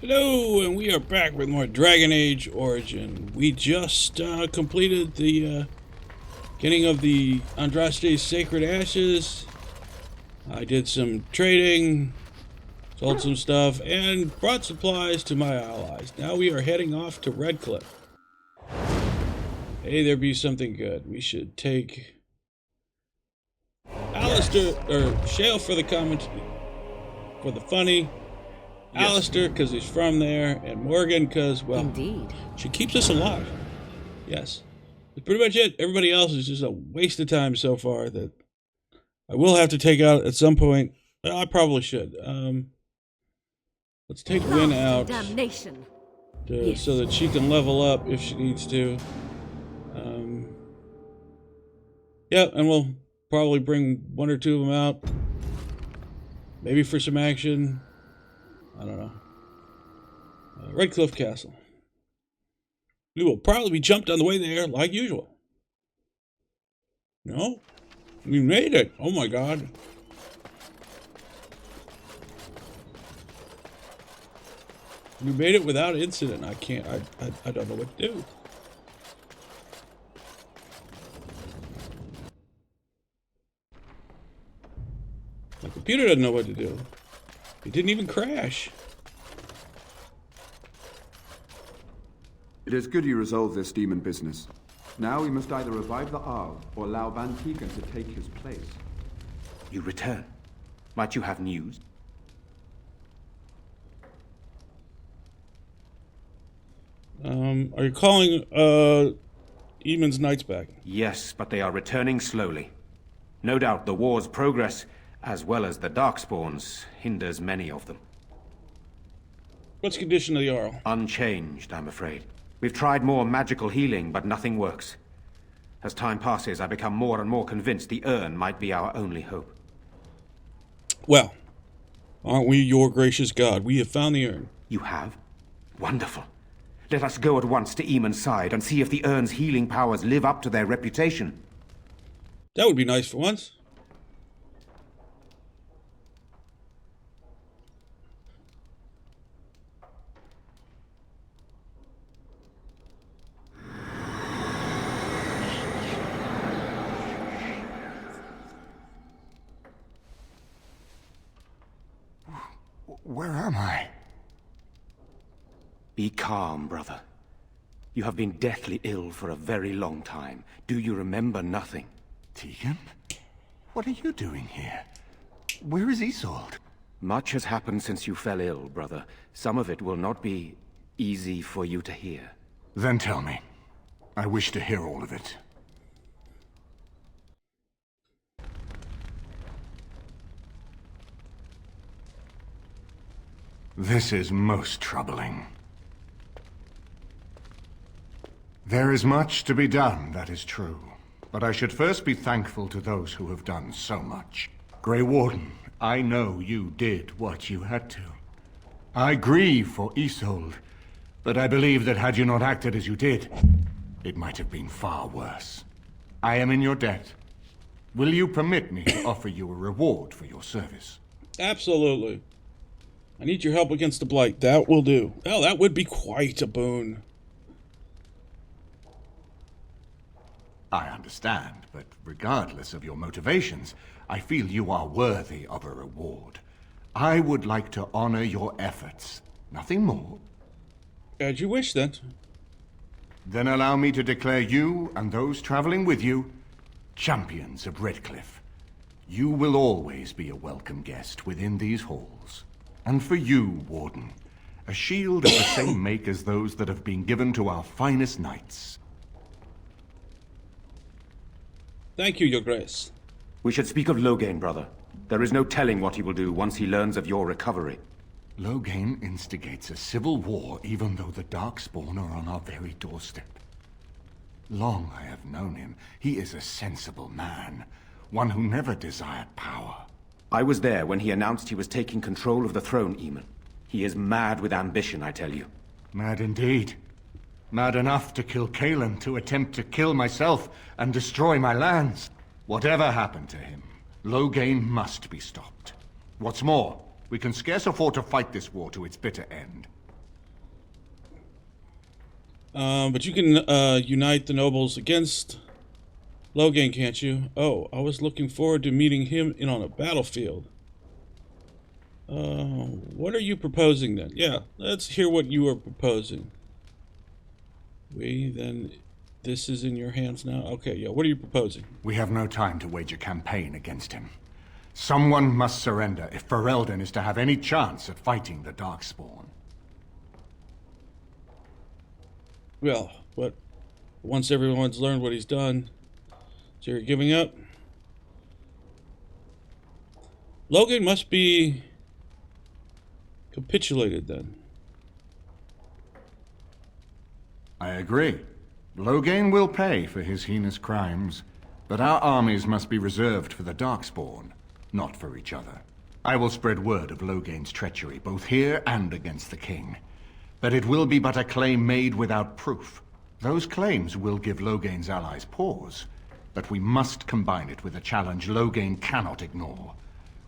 Hello, and we are back with more Dragon Age Origin. We just completed the getting of the Andraste's Sacred Ashes. I did some trading, sold some stuff, and brought supplies to my allies. Now we are heading off to Redcliffe. Hey, there be something good. We should take Alistair, or Shale for the comment, for the funny. Yes. Alistair, because he's from there, and Morgan, because, well, indeed, she keeps us alive. Yes. That's pretty much it. Everybody else is just a waste of time so far that I will have to take out at some point. I probably should. Let's take Wynn out damnation. So that she can level up if she needs to. Yeah, and we'll probably bring one or two of them out. Maybe for some action. I don't know. Redcliffe Castle. We will probably be jumped on the way there, like usual. No? We made it! Oh my god. We made it without incident. I can't, I don't know what to do. My computer doesn't know what to do. It didn't even crash. It is good you resolved this demon business. Now we must either revive the ARL or allow Van Tegan to take his place. You return. Might you have news? Are you calling, EAMON's knights back? Yes, but they are returning slowly. No doubt the war's progress, as well as the Darkspawns, hinders many of them. What's the condition of the ARL? Unchanged, I'm afraid. We've tried more magical healing, but nothing works. As time passes, I become more and more convinced the urn might be our only hope. Well, aren't we your gracious god? We have found the urn. You have? Wonderful. Let us go at once to EAMON's side and see if the urn's healing powers live up to their reputation. That would be nice for once. Where am I? Be calm, brother. You have been deathly ill for a very long time. Do you remember nothing? Tegan? What are you doing here? Where is Isolde? Much has happened since you fell ill, brother. Some of it will not be easy for you to hear. Then tell me. I wish to hear all of it. This is most troubling. There is much to be done, that is true. But I should first be thankful to those who have done so much. Grey Warden, I know you did what you had to. I grieve for Isolde, but I believe that had you not acted as you did, it might have been far worse. I am in your debt. Will you permit me to offer you a reward for your service? Absolutely. I need your help against the Blight. That will do. Well, that would be quite a boon. I understand, but regardless of your motivations, I feel you are worthy of a reward. I would like to honor your efforts. Nothing more. As you wish, then. Then allow me to declare you and those traveling with you champions of Redcliffe. You will always be a welcome guest within these halls. And for you, Warden, a shield of the same make as those that have been given to our finest knights. Thank you, Your Grace. We should speak of Loghain, brother. There is no telling what he will do once he learns of your recovery. Loghain instigates a civil war even though the Darkspawn are on our very doorstep. Long I have known him. He is a sensible man, one who never desired power. I was there when he announced he was taking control of the throne, EAMON. He is mad with ambition, I tell you. Mad indeed. Mad enough to kill Kaelan, to attempt to kill myself and destroy my lands. Whatever happened to him, Loghain must be stopped. What's more, we can scarce afford to fight this war to its bitter end. But you can unite the nobles against Logain, can't you? Oh, I was looking forward to meeting him on a battlefield. What are you proposing then? Yeah, let's hear what you are proposing. Then this is in your hands now? Okay, yeah, what are you proposing? We have no time to wage a campaign against him. Someone must surrender if Ferelden is to have any chance at fighting the Darkspawn. Well, but once everyone's learned what he's done, so you're giving up? Logan must be capitulated then. I agree. Logain will pay for his heinous crimes, but our armies must be reserved for the Darkspawn, not for each other. I will spread word of Logain's treachery, both here and against the king. But it will be but a claim made without proof. Those claims will give Logain's allies pause, but we must combine it with a challenge Logain cannot ignore.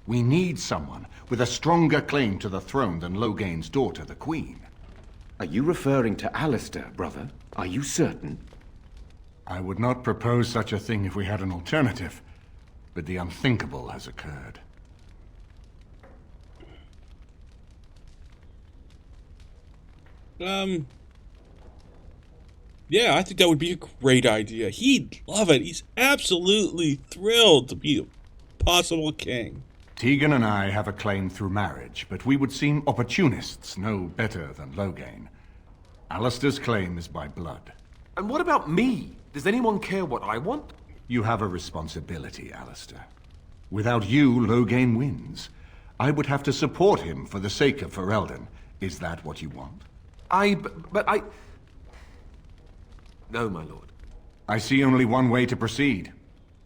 We need someone with a stronger claim to the throne than Logain's daughter, the Queen. Are you referring to Alistair, brother? Are you certain? I would not propose such a thing if we had an alternative, but the unthinkable has occurred. Yeah, I think that would be a great idea. He'd love it. He's absolutely thrilled to be a possible king. Tegan and I have a claim through marriage, but we would seem opportunists no better than Logain. Alistair's claim is by blood. And what about me? Does anyone care what I want? You have a responsibility, Alistair. Without you, Logain wins. I would have to support him for the sake of Ferelden. Is that what you want? But I... No, my lord. I see only one way to proceed.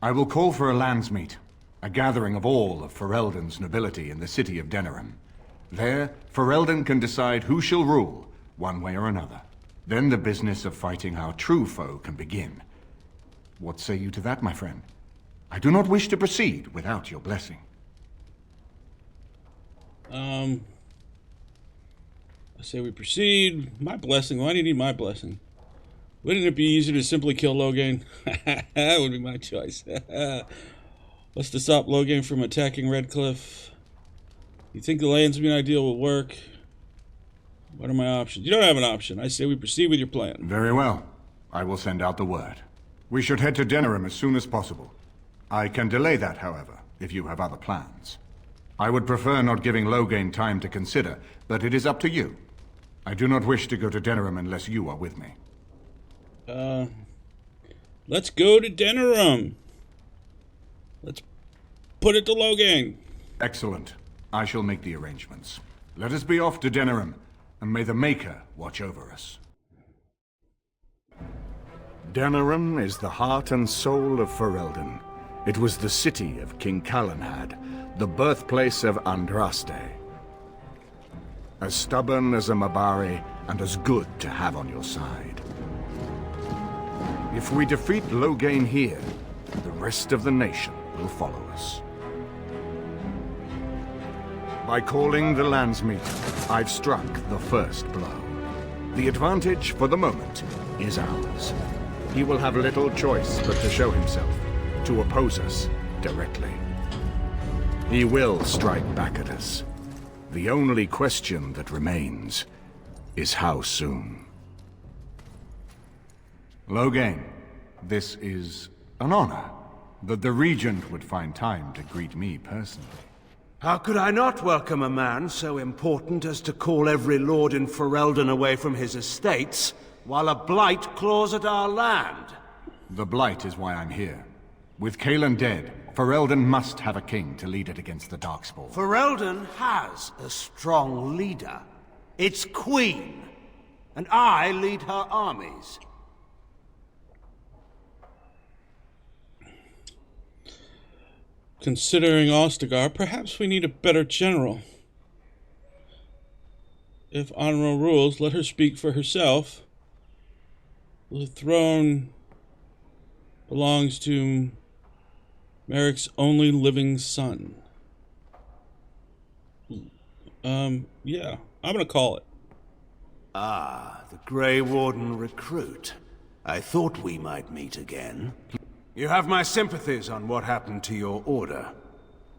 I will call for a landsmeet, a gathering of all of Ferelden's nobility in the city of Denerim. There, Ferelden can decide who shall rule, one way or another. Then the business of fighting our true foe can begin. What say you to that, my friend? I do not wish to proceed without your blessing. I say we proceed. My blessing? Why do you need my blessing? Wouldn't it be easier to simply kill Logain? That would be my choice. What's to stop Logain from attacking Redcliffe? You think the Landsman ideal will work? What are my options? You don't have an option. I say we proceed with your plan. Very well. I will send out the word. We should head to Denerim as soon as possible. I can delay that, however, if you have other plans. I would prefer not giving Logain time to consider, but it is up to you. I do not wish to go to Denerim unless you are with me. Let's go to Denerim. Let's put it to Logain. Excellent. I shall make the arrangements. Let us be off to Denerim, and may the Maker watch over us. Denerim is the heart and soul of Ferelden. It was the city of King Calenhad, the birthplace of Andraste. As stubborn as a Mabari, and as good to have on your side. If we defeat Logain here, the rest of the nation will follow us. By calling the landsmeet, I've struck the first blow. The advantage, for the moment, is ours. He will have little choice but to show himself, to oppose us directly. He will strike back at us. The only question that remains is how soon. Logain, this is an honor that the Regent would find time to greet me personally. How could I not welcome a man so important as to call every lord in Ferelden away from his estates, while a blight claws at our land? The blight is why I'm here. With Cailan dead, Ferelden must have a king to lead it against the Darkspawn. Ferelden has a strong leader. Its queen. And I lead her armies. Considering Ostagar, perhaps we need a better general. If Honorable rules, let her speak for herself. The throne belongs to Merrick's only living son. Yeah, I'm gonna call it. Ah, the Grey Warden recruit. I thought we might meet again. You have my sympathies on what happened to your order.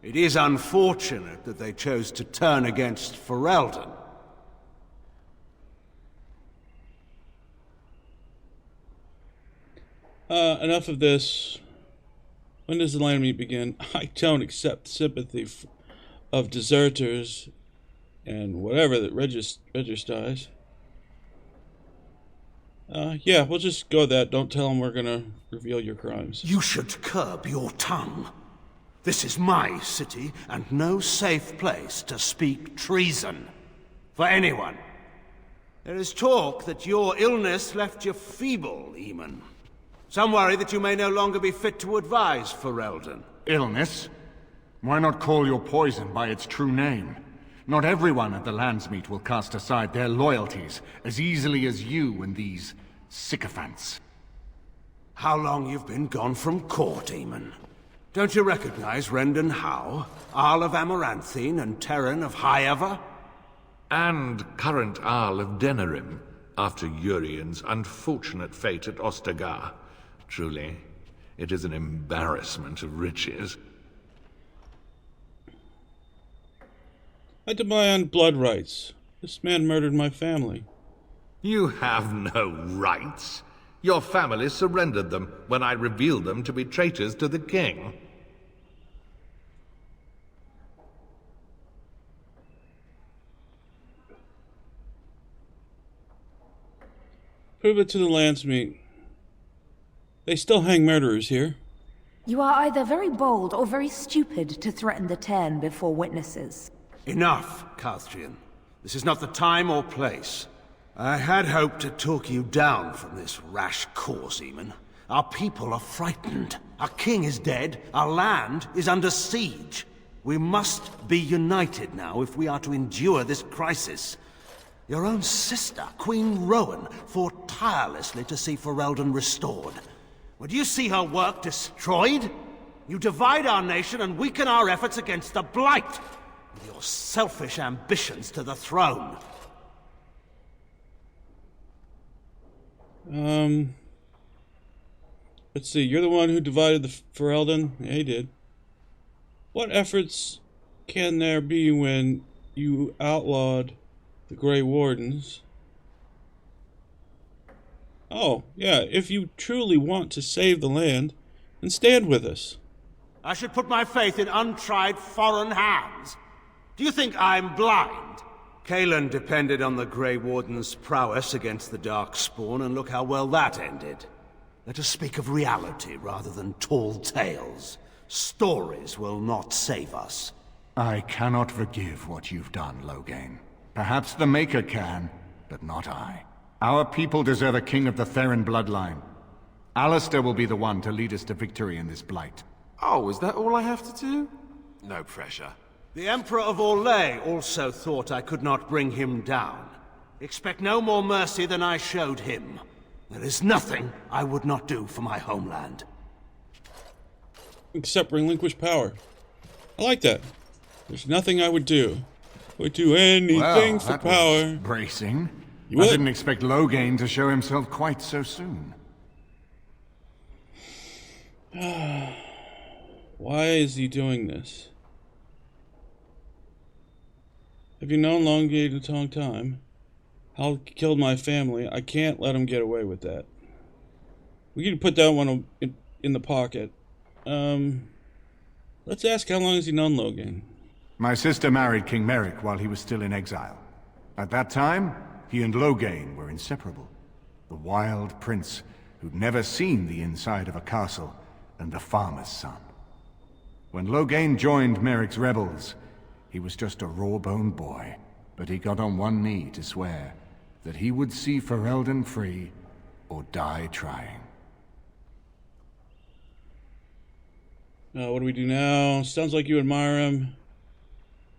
It is unfortunate that they chose to turn against Ferelden. Enough of this. When does the land meet begin? I don't accept sympathy of deserters and whatever that registers. Yeah, we'll just go with that. Don't tell them we're gonna reveal your crimes. You should curb your tongue. This is my city, and no safe place to speak treason. For anyone. There is talk that your illness left you feeble, EAMON. Some worry that you may no longer be fit to advise Ferelden. Illness? Why not call your poison by its true name? Not everyone at the Landsmeet will cast aside their loyalties as easily as you and these sycophants. How long you've been gone from court, EAMON? Don't you recognize Rendon Howe, Arl of Amaranthine and Terran of Highever? And current Arl of Denerim, after Urian's unfortunate fate at Ostagar. Truly, it is an embarrassment of riches. I demand blood rights. This man murdered my family. You have no rights. Your family surrendered them when I revealed them to be traitors to the king. Prove it to the Landsmeet. They still hang murderers here. You are either very bold or very stupid to threaten the Tern before witnesses. Enough, Carthrian. This is not the time or place. I had hoped to talk you down from this rash course, EAMON. Our people are frightened. Our king is dead. Our land is under siege. We must be united now if we are to endure this crisis. Your own sister, Queen Rowan, fought tirelessly to see Ferelden restored. Would you see her work destroyed? You divide our nation and weaken our efforts against the Blight, with your selfish ambitions to the throne. Let's see, you're the one who divided the Ferelden? Yeah, he did. What efforts can there be when you outlawed the Grey Wardens? Oh, yeah, if you truly want to save the land, then stand with us. I should put my faith in untried foreign hands. Do you think I'm blind? Cailan depended on the Grey Warden's prowess against the Darkspawn, and look how well that ended. Let us speak of reality rather than tall tales. Stories will not save us. I cannot forgive what you've done, Loghain. Perhaps the Maker can, but not I. Our people deserve a king of the Theron bloodline. Alistair will be the one to lead us to victory in this blight. Oh, is that all I have to do? No pressure. The Emperor of Orlais also thought I could not bring him down. Expect no more mercy than I showed him. There is nothing I would not do for my homeland. Except relinquish power. I like that. There's nothing I would do. Would do anything for that power. was bracing. You I would? didn't expect Loghain to show himself quite so soon. Why is he doing this? Have you known Loghain a long time? Hal killed my family. I can't let him get away with that. We can put that one in the pocket. Let's ask how long has he known Loghain? My sister married King Merrick while he was still in exile. At that time, he and Loghain were inseparable. The wild prince who'd never seen the inside of a castle and the farmer's son. When Loghain joined Merrick's rebels, he was just a raw-boned boy, but he got on one knee to swear that he would see Ferelden free or die trying. What do we do now? Sounds like you admire him.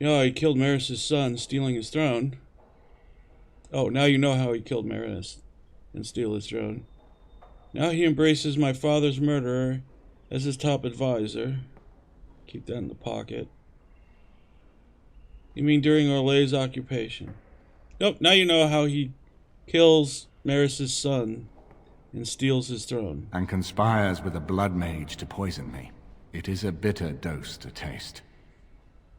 Yeah, he killed Maris' son, stealing his throne. Oh, now you know how he killed Maris and steal his throne. Now he embraces my father's murderer as his top advisor. Keep that in the pocket. You mean during Orlais's occupation? Nope, now you know how he kills Maris' son and steals his throne. And conspires with a blood mage to poison me. It is a bitter dose to taste.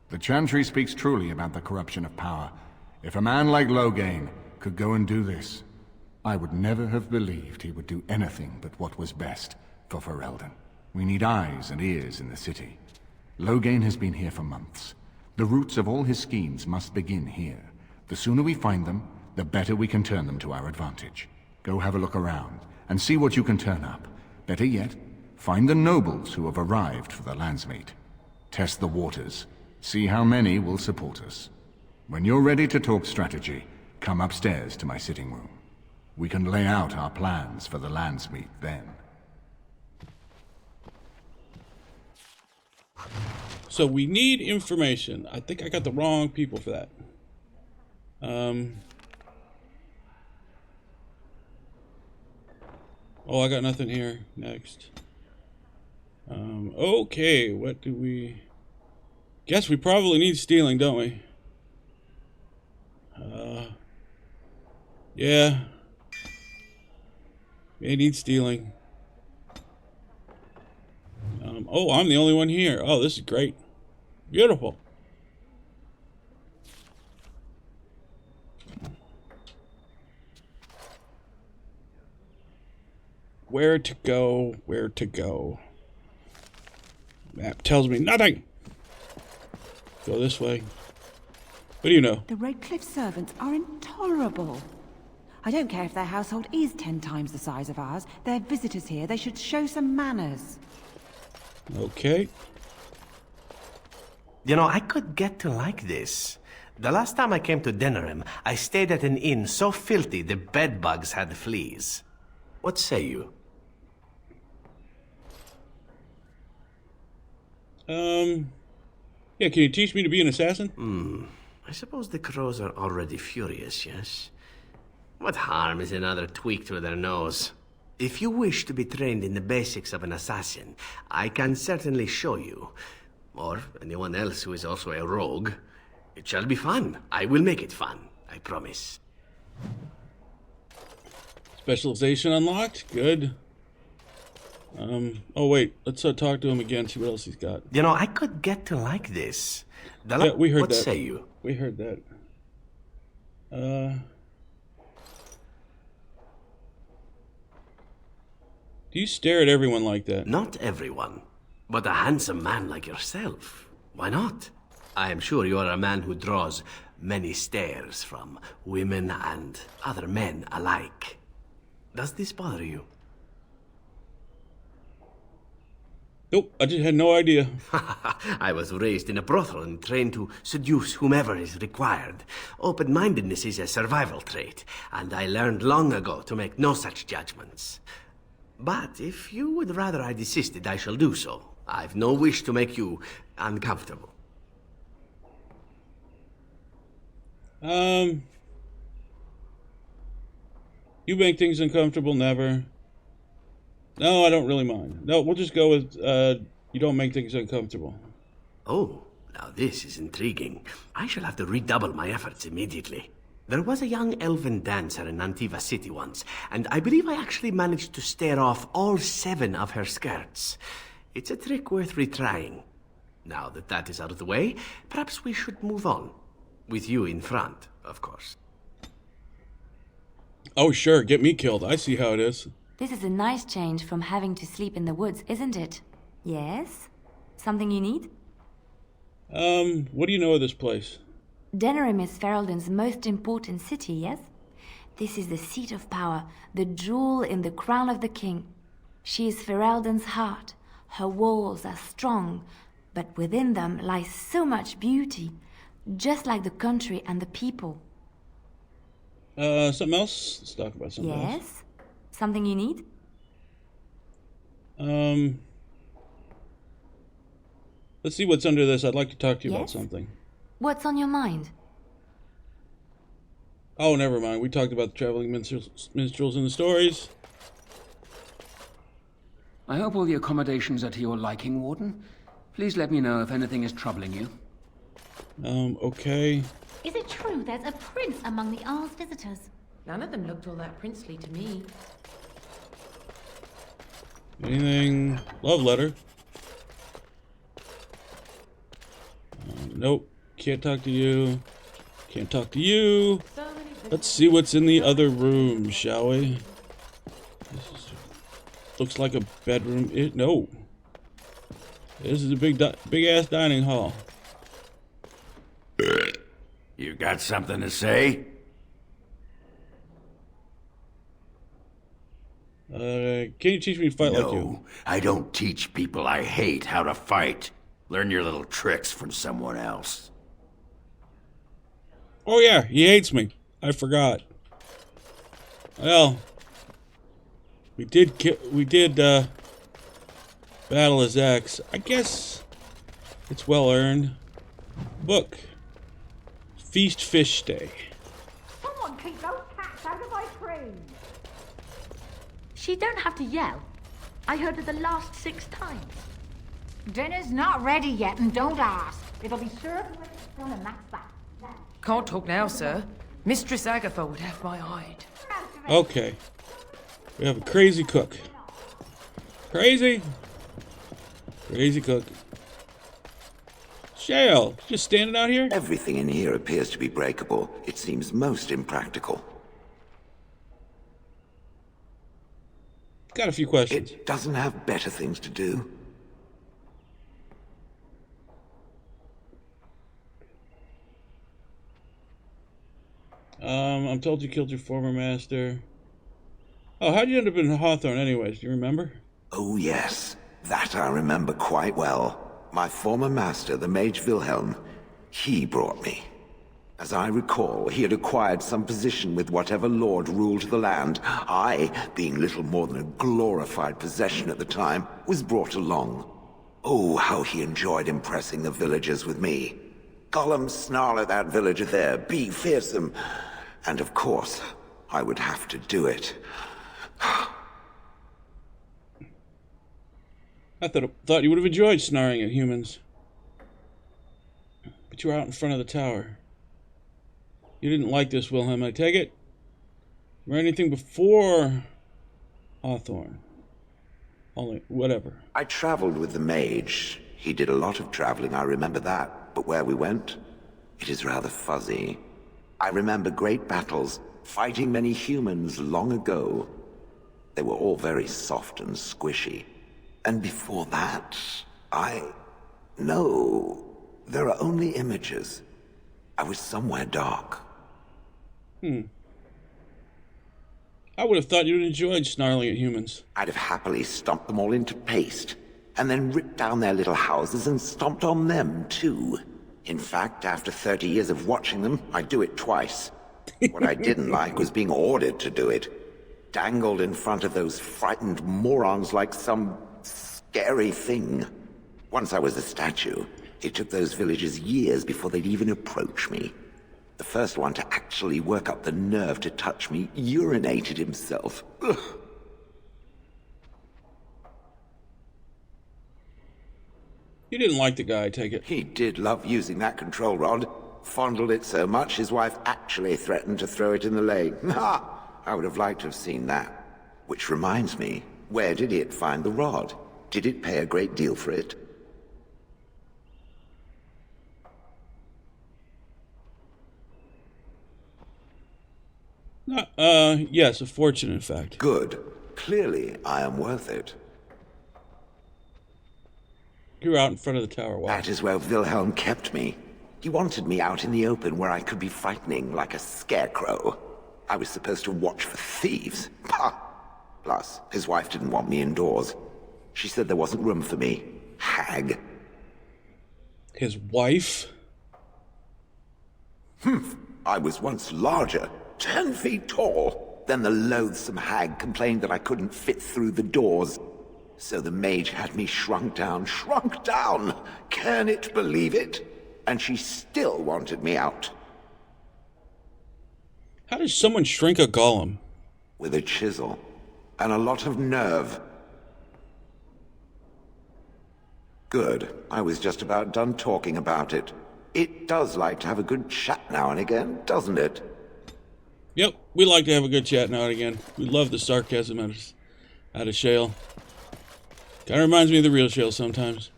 The Chantry speaks truly about the corruption of power. If a man like Loghain could go and do this, I would never have believed he would do anything but what was best for Ferelden. We need eyes and ears in the city. Loghain has been here for months. The roots of all his schemes must begin here. The sooner we find them, the better we can turn them to our advantage. Go have a look around, and see what you can turn up. Better yet, find the nobles who have arrived for the landsmeet. Test the waters. See how many will support us. When you're ready to talk strategy, come upstairs to my sitting room. We can lay out our plans for the landsmeet then. So we need information. I think I got the wrong people for that. Oh, I got nothing here. Next. Okay, what do we... Guess we probably need stealing, don't we? Yeah. We need stealing. Oh, I'm the only one here. Oh, this is great. Beautiful. Where to go, where to go. Map tells me nothing. Go this way. What do you know? The Redcliffe servants are intolerable. I don't care if their household is 10 times the size of ours. They're visitors here. They should show some manners. Okay. You know, I could get to like this. The last time I came to Denerim, I stayed at an inn so filthy the bedbugs had fleas. What say you? Yeah, can you teach me to be an assassin? I suppose the crows are already furious, yes? What harm is another tweak to their nose? If you wish to be trained in the basics of an assassin, I can certainly show you. Or anyone else who is also a rogue. It shall be fun. I will make it fun. I promise. Specialization unlocked. Good. Oh wait, let's talk to him again, see what else he's got. You know, I could get to like this. Yeah, we heard what that. What say you? We heard that. Do you stare at everyone like that? Not everyone, but a handsome man like yourself. Why not? I am sure you are a man who draws many stares from women and other men alike. Does this bother you? Nope, I just had no idea. I was raised in a brothel and trained to seduce whomever is required. Open-mindedness is a survival trait, and I learned long ago to make no such judgments. But if you would rather I desisted, I shall do so. I've no wish to make you uncomfortable. You make things uncomfortable, never. No, I don't really mind. No, we'll just go with, you don't make things uncomfortable. Oh, now this is intriguing. I shall have to redouble my efforts immediately. There was a young elven dancer in Antiva City once, and I believe I actually managed to stare off all 7 of her skirts. It's a trick worth retrying. Now that that is out of the way, perhaps we should move on. With you in front, of course. Oh, sure, get me killed. I see how it is. This is a nice change from having to sleep in the woods, isn't it? Yes? Something you need? What do you know of this place? Denerim is Ferelden's most important city, yes? This is the seat of power, the jewel in the crown of the king. She is Ferelden's heart. Her walls are strong, but within them lies so much beauty, just like the country and the people. Something else? Let's talk about something else. Yes? Something you need? Let's see what's under this. I'd like to talk to you about Yes? something. What's on your mind? Oh, never mind. We talked about the traveling minstrels in the stories. I hope all the accommodations are to your liking, Warden. Please let me know if anything is troubling you. Okay. Is it true there's a prince among the Arl's visitors? None of them looked all that princely to me. Anything? Love letter. Nope. Can't talk to you. Can't talk to you. Let's see what's in the other room, shall we? Looks like a bedroom. No. This is a big ass dining hall. You got something to say? Can you teach me to fight like you? No, I don't teach people I hate how to fight. Learn your little tricks from someone else. Oh yeah, he hates me. I forgot. Well, we did battle his ex. I guess it's well earned. Book. Feast Fish Day. Someone keep those cats out of my tree. She don't have to yell. I heard her the last 6 times. Dinner's not ready yet, and don't ask. It'll be served when it's done, and that's that. Can't talk now, sir. Mistress Agatha would have my hide. Okay. We have a crazy cook. Crazy cook. Shale, just standing out here? Everything in here appears to be breakable. It seems most impractical. Got a few questions. It doesn't have better things to do. I'm told you killed your former master. Oh, how'd you end up in Hawthorne anyways? Do you remember? Oh yes, that I remember quite well. My former master, the mage Wilhelm, he brought me. As I recall, he had acquired some position with whatever lord ruled the land. I, being little more than a glorified possession at the time, was brought along. Oh, how he enjoyed impressing the villagers with me. Gollum, snarl at that villager there, be fearsome. And of course, I would have to do it. I thought you would have enjoyed snarling at humans. But you were out in front of the tower. You didn't like this, Wilhelm, I take it? Or anything before Hawthorne? Only, whatever. I traveled with the mage. He did a lot of traveling, I remember that. But where we went, it is rather fuzzy. I remember great battles, fighting many humans long ago. They were all very soft and squishy. And before that, No, there are only images. I was somewhere dark. I would have thought you'd enjoyed snarling at humans. I'd have happily stomped them all into paste, and then ripped down their little houses and stomped on them, too. In fact, after 30 years of watching them, I'd do it twice. What I didn't like was being ordered to do it. Dangled in front of those frightened morons like some scary thing. Once I was a statue, it took those villagers years before they'd even approach me. The first one to actually work up the nerve to touch me urinated himself. Ugh. You didn't like the guy, I take it. He did love using that control rod. Fondled it so much, his wife actually threatened to throw it in the lake. Ha! I would have liked to have seen that. Which reminds me, where did it find the rod? Did it pay a great deal for it? Yes, a fortune, in fact. Good. Clearly, I am worth it. You were out in front of the tower. Wow. That is where Wilhelm kept me. He wanted me out in the open where I could be frightening like a scarecrow. I was supposed to watch for thieves. Pah! Plus, his wife didn't want me indoors. She said there wasn't room for me. Hag. His wife? I was once larger, 10 feet tall. Then the loathsome hag complained that I couldn't fit through the doors. So the mage had me shrunk down. Can it believe it? And she still wanted me out. How does someone shrink a golem? With a chisel. And a lot of nerve. Good. I was just about done talking about it. It does like to have a good chat now and again, doesn't it? Yep, we like to have a good chat now and again. We love the sarcasm out of Shale. Kind of reminds me of the real Shale sometimes.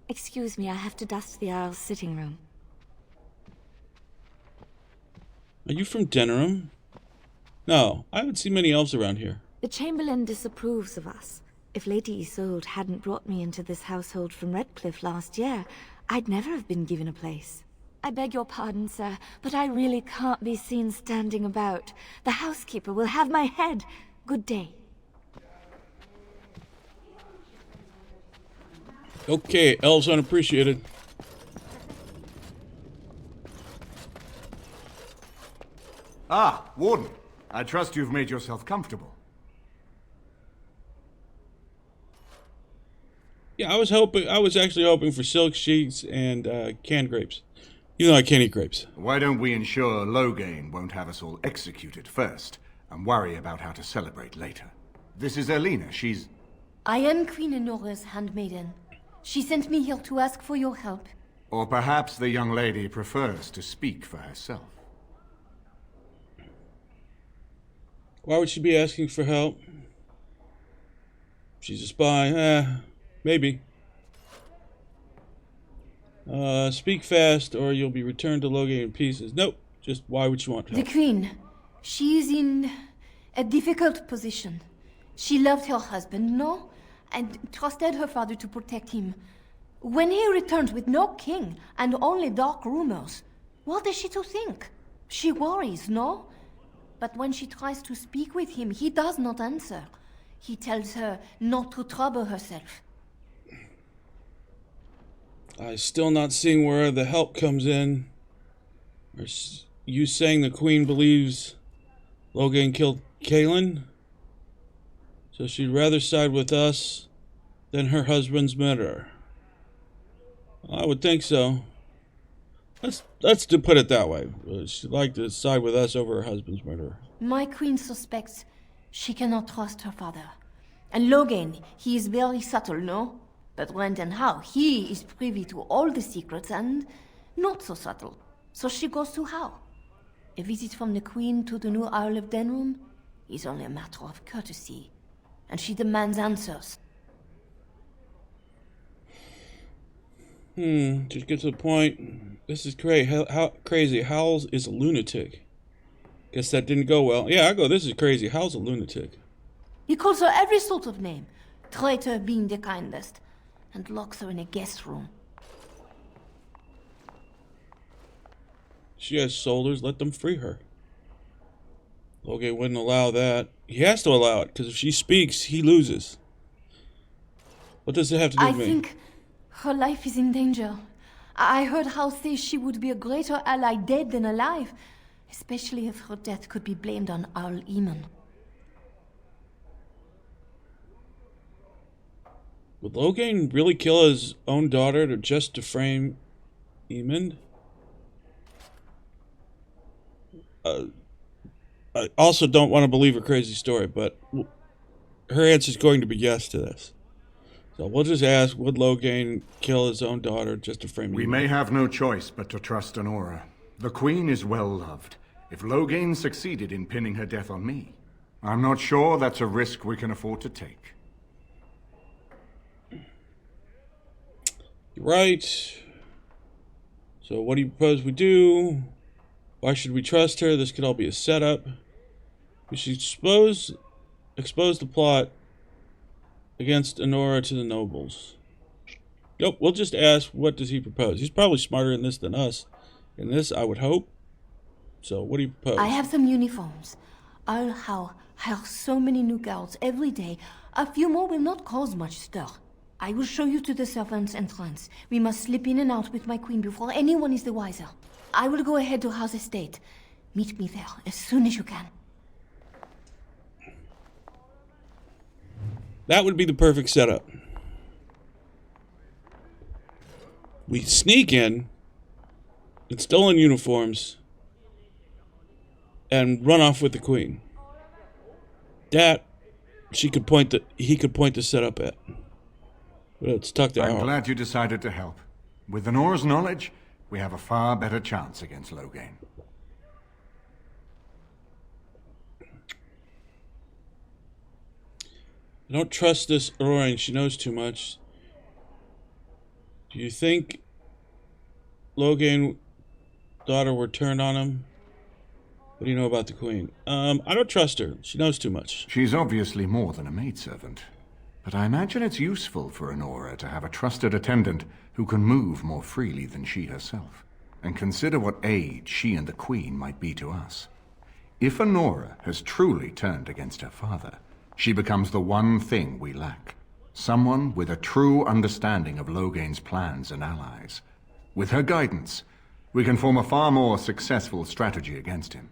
Excuse me, I have to dust the ARL's sitting room. Are you from Denerim? No, I haven't seen many elves around here. The Chamberlain disapproves of us. If Lady Isolde hadn't brought me into this household from Redcliffe last year, I'd never have been given a place. I beg your pardon, sir, but I really can't be seen standing about. The housekeeper will have my head. Good day. Okay, elves unappreciated. Ah, Warden. I trust you've made yourself comfortable. Yeah, I was actually hoping for silk sheets and canned grapes. Even though I can't eat grapes. Why don't we ensure Loghain won't have us all executed first, and worry about how to celebrate later? This is Elena, she's... I am Queen Enora's handmaiden. She sent me here to ask for your help. Or perhaps the young lady prefers to speak for herself. Why would she be asking for help? She's a spy. Maybe. Speak fast or you'll be returned to Loghain in pieces. Nope. Just why would you want help? The Queen. She is in a difficult position. She loved her husband, no? And trusted her father to protect him. When he returns with no king and only dark rumors, what is she to think? She worries, no? But when she tries to speak with him, he does not answer. He tells her not to trouble herself. I'm still not seeing where the help comes in. Are you saying the Queen believes Loghain killed Kaelin? So she'd rather side with us than her husband's murderer. I would think so. Let's to put it that way. She'd like to side with us over her husband's murderer. My Queen suspects she cannot trust her father. And Loghain, he is very subtle, no? But when and how, he is privy to all the secrets and not so subtle. So she goes to how? A visit from the Queen to the new Earl of Denerim is only a matter of courtesy. And she demands answers. Just get to the point. This is crazy. How crazy. Howls is a lunatic. Guess that didn't go well. Yeah, I go, this is crazy. Howl's a lunatic. He calls her every sort of name, traitor being the kindest, and locks her in a guest room. She has soldiers, let them free her. Loghain wouldn't allow that. He has to allow it, because if she speaks, he loses. What does it have to do with me? I think her life is in danger. I heard Hal say she would be a greater ally dead than alive, especially if her death could be blamed on Earl EAMON. Would Loghain really kill his own daughter just to frame EAMON? I also don't want to believe her crazy story, but her answer is going to be yes to this. So we'll just ask, would Loghain kill his own daughter just to frame EAMON? We may have no choice but to trust Honora. The Queen is well loved. If Loghain succeeded in pinning her death on me, I'm not sure that's a risk we can afford to take. You're right. So what do you propose we do? Why should we trust her? This could all be a setup. We should expose the plot against Honora to the nobles. Nope, we'll just ask, what does he propose? He's probably smarter in this than us. In this, I would hope. So, what do you propose? I have some uniforms. I'll hire so many new guards every day. A few more will not cause much stir. I will show you to the servants' entrance. We must slip in and out with my queen before anyone is the wiser. I will go ahead to House Estate. Meet me there as soon as you can. That would be the perfect setup. We sneak in stolen uniforms and run off with the queen. That he could point the setup at. But it's tucked out. I'm glad you decided to help. With Honora's knowledge, we have a far better chance against Loghain. I don't trust this Aurora. She knows too much. Do you think Logain's daughter were turned on him? What do you know about the Queen? I don't trust her. She knows too much. She's obviously more than a maidservant. But I imagine it's useful for Honora to have a trusted attendant who can move more freely than she herself. And consider what aid she and the Queen might be to us. If Honora has truly turned against her father, she becomes the one thing we lack. Someone with a true understanding of Logain's plans and allies. With her guidance, we can form a far more successful strategy against him.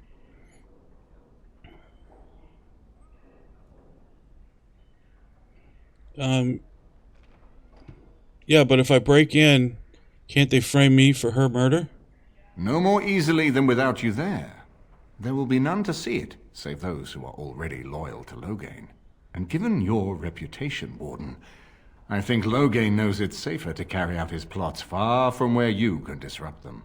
Yeah, but if I break in, can't they frame me for her murder? No more easily than without you there. There will be none to see it, save those who are already loyal to Logain. And given your reputation, Warden, I think Logain knows it's safer to carry out his plots far from where you can disrupt them.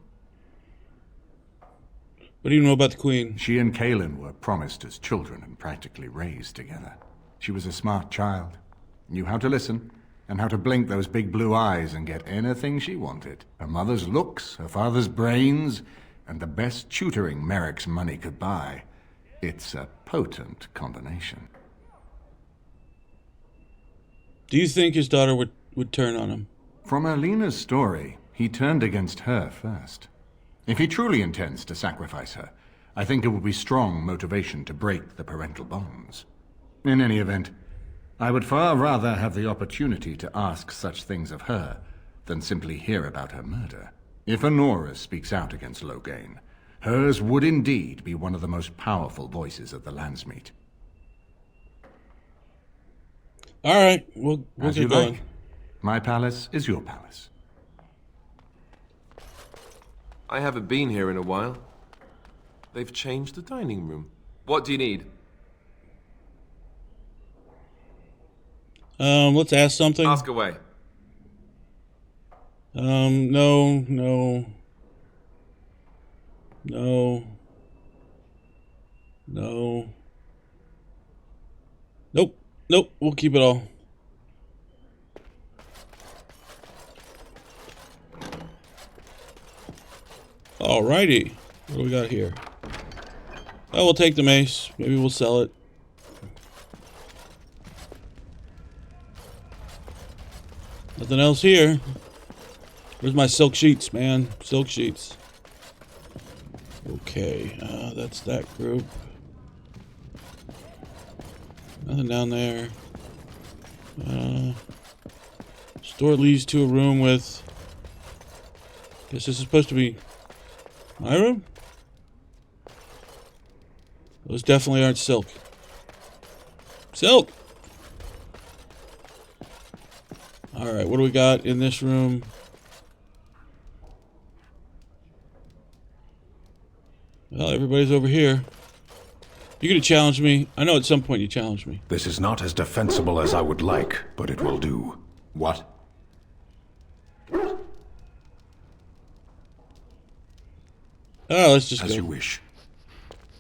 What do you know about the Queen? She and Kaelin were promised as children and practically raised together. She was a smart child, knew how to listen, and how to blink those big blue eyes and get anything she wanted. Her mother's looks, her father's brains, and the best tutoring Merrick's money could buy. It's a potent combination. Do you think his daughter would turn on him? From Alina's story, he turned against her first. If he truly intends to sacrifice her, I think it would be strong motivation to break the parental bonds. In any event, I would far rather have the opportunity to ask such things of her than simply hear about her murder. If Honora speaks out against Logain, hers would indeed be one of the most powerful voices of the Landsmeet. All right, we'll As get you going. like. My palace is your palace. I haven't been here in a while. They've changed the dining room. What do you need? Let's ask something. Ask away. No. Nope, we'll keep it all. Alrighty, what do we got here? Oh, we'll take the mace. Maybe we'll sell it. Nothing else here. Where's my silk sheets, man? Silk sheets. Okay, that's that group. Nothing down there. Store leads to a room with... Guess this is supposed to be my room? Those definitely aren't silk. Silk! Alright, what do we got in this room? Well, everybody's over here. You're gonna challenge me. I know at some point you challenge me. This is not as defensible as I would like, but it will do. What? Oh, let's just As go. you wish.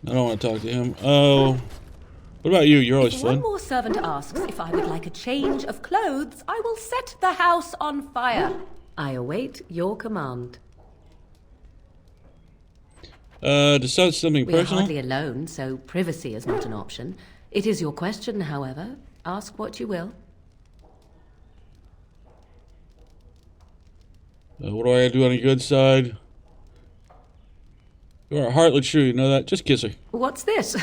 I don't want to talk to him. Oh. What about you? You're always If fun. one more servant asks if I would like a change of clothes, I will set the house on fire. I await your command. To start something We are personal? hardly alone, so privacy is not an option. It is your question, however. Ask what you will. What do I do on the good side? You're a heartlet shrew, you know that? Just kiss her. What's this?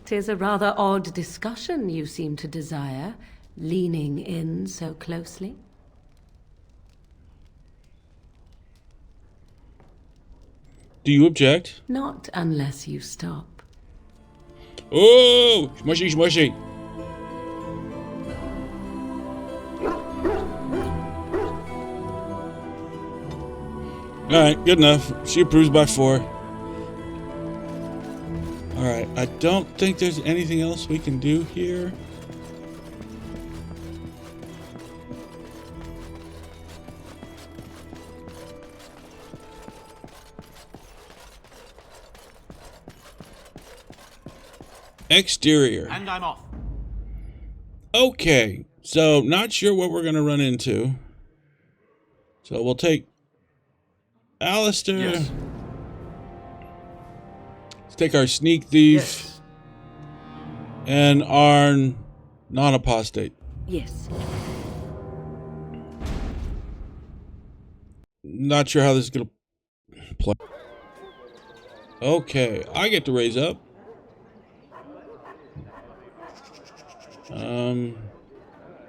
'Tis a rather odd discussion you seem to desire, leaning in so closely. Do you object? Not unless you stop. Oh! Smushy, smushy. Alright, good enough. She approves by 4. Alright, I don't think there's anything else we can do here. Exterior. And I'm off. Okay, so not sure what we're going to run into. So we'll take Alistair. Yes. Let's take our sneak thief. Yes. And our non-apostate. Yes. Not sure how this is going to play. Okay, I get to raise up.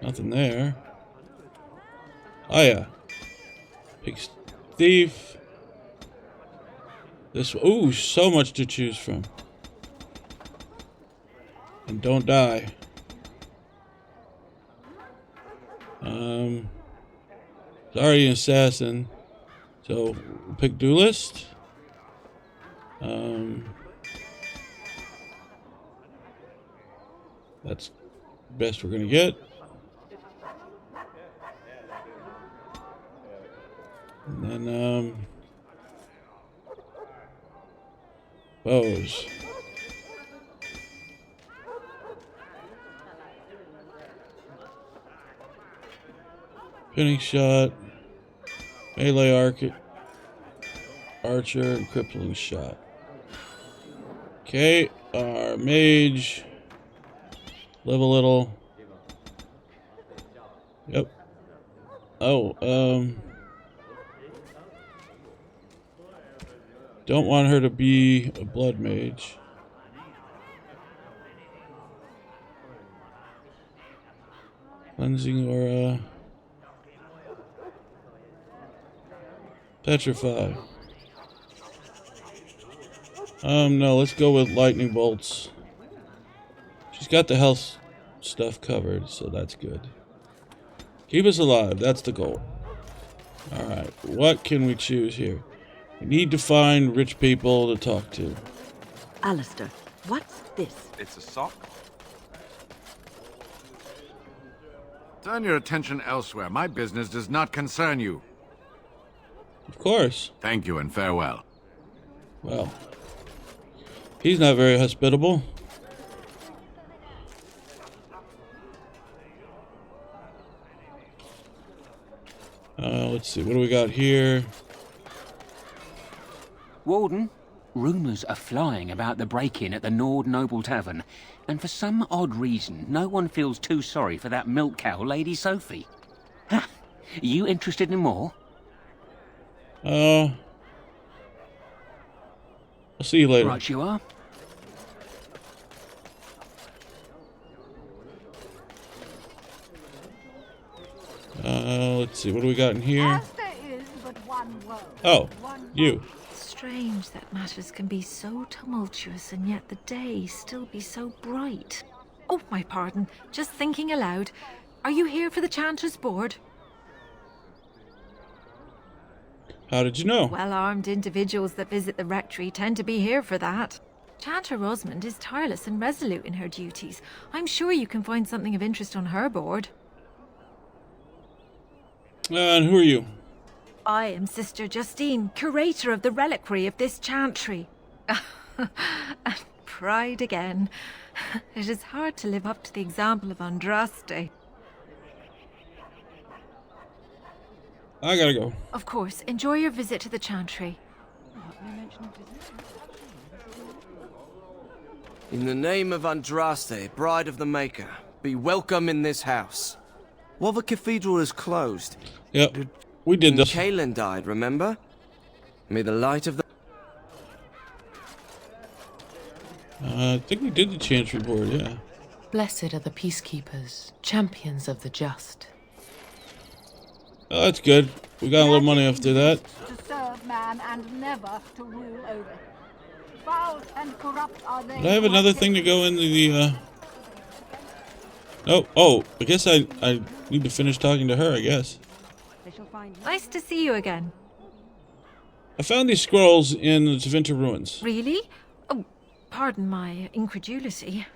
Nothing there. Oh yeah. Pick thief. This, ooh, so much to choose from. And don't die. It's already an assassin. So pick duelist. That's the best we're gonna get. And then bows. Pinning shot, melee archer, and crippling shot. Okay, our mage, live a little. Yep. Oh, don't want her to be a blood mage. Cleansing or petrify. No, let's go with lightning bolts. She's got the health stuff covered, so that's good. Keep us alive, that's the goal. Alright, what can we choose here? We need to find rich people to talk to. Alistair, what's this? It's a sock. Turn your attention elsewhere. My business does not concern you. Of course. Thank you and farewell. Well, he's not very hospitable. Let's see, what do we got here? Warden, rumours are flying about the break-in at the Nord Noble Tavern, and for some odd reason, no one feels too sorry for that milk cow, Lady Sophie. Ha! You interested in more? I'll see you later. Right you are. Let's see, what do we got in here? As there is but one world. Oh, you. Strange that matters can be so tumultuous and yet the day still be so bright. Oh, my pardon. Just thinking aloud. Are you here for the Chanter's Board? How did you know? Well-armed individuals that visit the rectory tend to be here for that. Chanter Rosamond is tireless and resolute in her duties. I'm sure you can find something of interest on her board. And who are you? I am Sister Justine, curator of the reliquary of this chantry. And pride again. It is hard to live up to the example of Andraste. I gotta go. Of course, enjoy your visit to the chantry. In the name of Andraste, Bride of the Maker, be welcome in this house. While the cathedral is closed... Yep, we did this. Kaelin died, remember? May the light of the... I think we did the Chantry Board, yeah. Blessed are the peacekeepers, champions of the just. Oh, that's good. We got a little money after that. To serve man and never to rule over. Foul and corrupt are they. Did I have another thing to go into the, Oh, I guess I need to finish talking to her, I guess. Nice to see you again. I found these scrolls in the Tevinter ruins. Really? Oh, pardon my incredulity.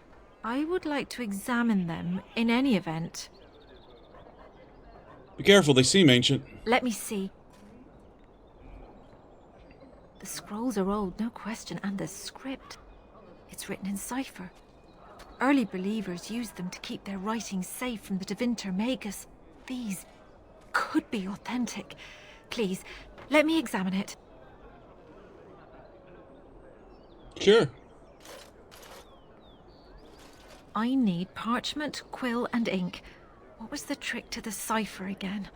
I would like to examine them in any event. Be careful, they seem ancient. Let me see. The scrolls are old, no question, and the script. It's written in cipher. Early believers used them to keep their writings safe from the Devinter Magus. These could be authentic. Please, let me examine it. Sure. I need parchment, quill, and ink. What was the trick to the cipher again?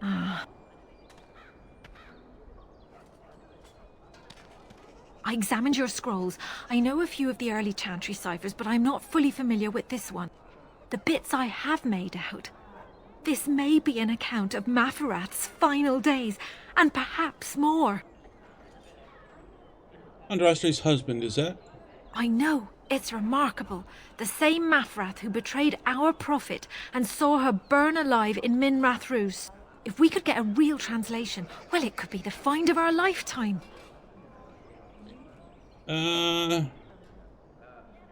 I examined your scrolls. I know a few of the early chantry ciphers, but I'm not fully familiar with this one. The bits I have made out. This may be an account of Maferath's final days, and perhaps more. Andraste's husband, is that? I know. It's remarkable. The same Maferath who betrayed our prophet and saw her burn alive in Minrath Rus. If we could get a real translation, well, it could be the find of our lifetime. Can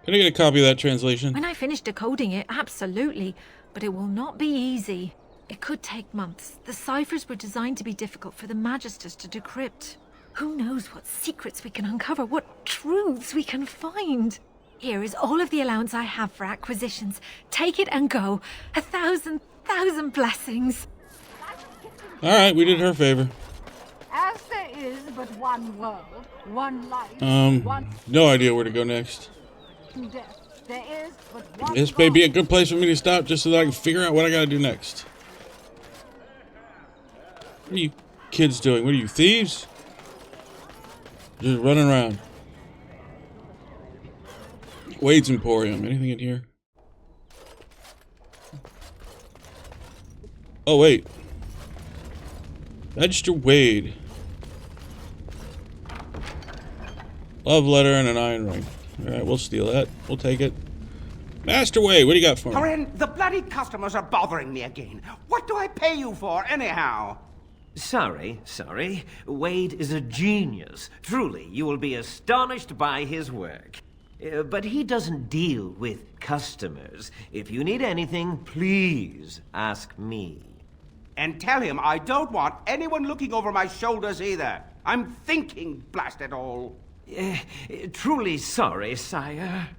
I get a copy of that translation? When I finish decoding it, absolutely. But it will not be easy. It could take months. The ciphers were designed to be difficult for the Magisters to decrypt. Who knows what secrets we can uncover, what truths we can find. Here is all of the allowance I have for acquisitions. Take it and go. 1,000 blessings. Alright, we did her a favor. As there is but one world, one life, no idea where to go next. death. There is but one This may be a good place for me to stop just so that I can figure out what I gotta do next. What are you kids doing? What are you, thieves? Just running around. Wade's Emporium. Anything in here? Oh, wait. Magister Wade. Love letter and an iron ring. Alright, we'll steal that. We'll take it. Master Wade, what do you got for me? Corinne, the bloody customers are bothering me again. What do I pay you for, anyhow? Sorry. Wade is a genius. Truly, you will be astonished by his work. But he doesn't deal with customers. If you need anything, please ask me. And tell him I don't want anyone looking over my shoulders either. I'm thinking, blast it all. Truly sorry, sire.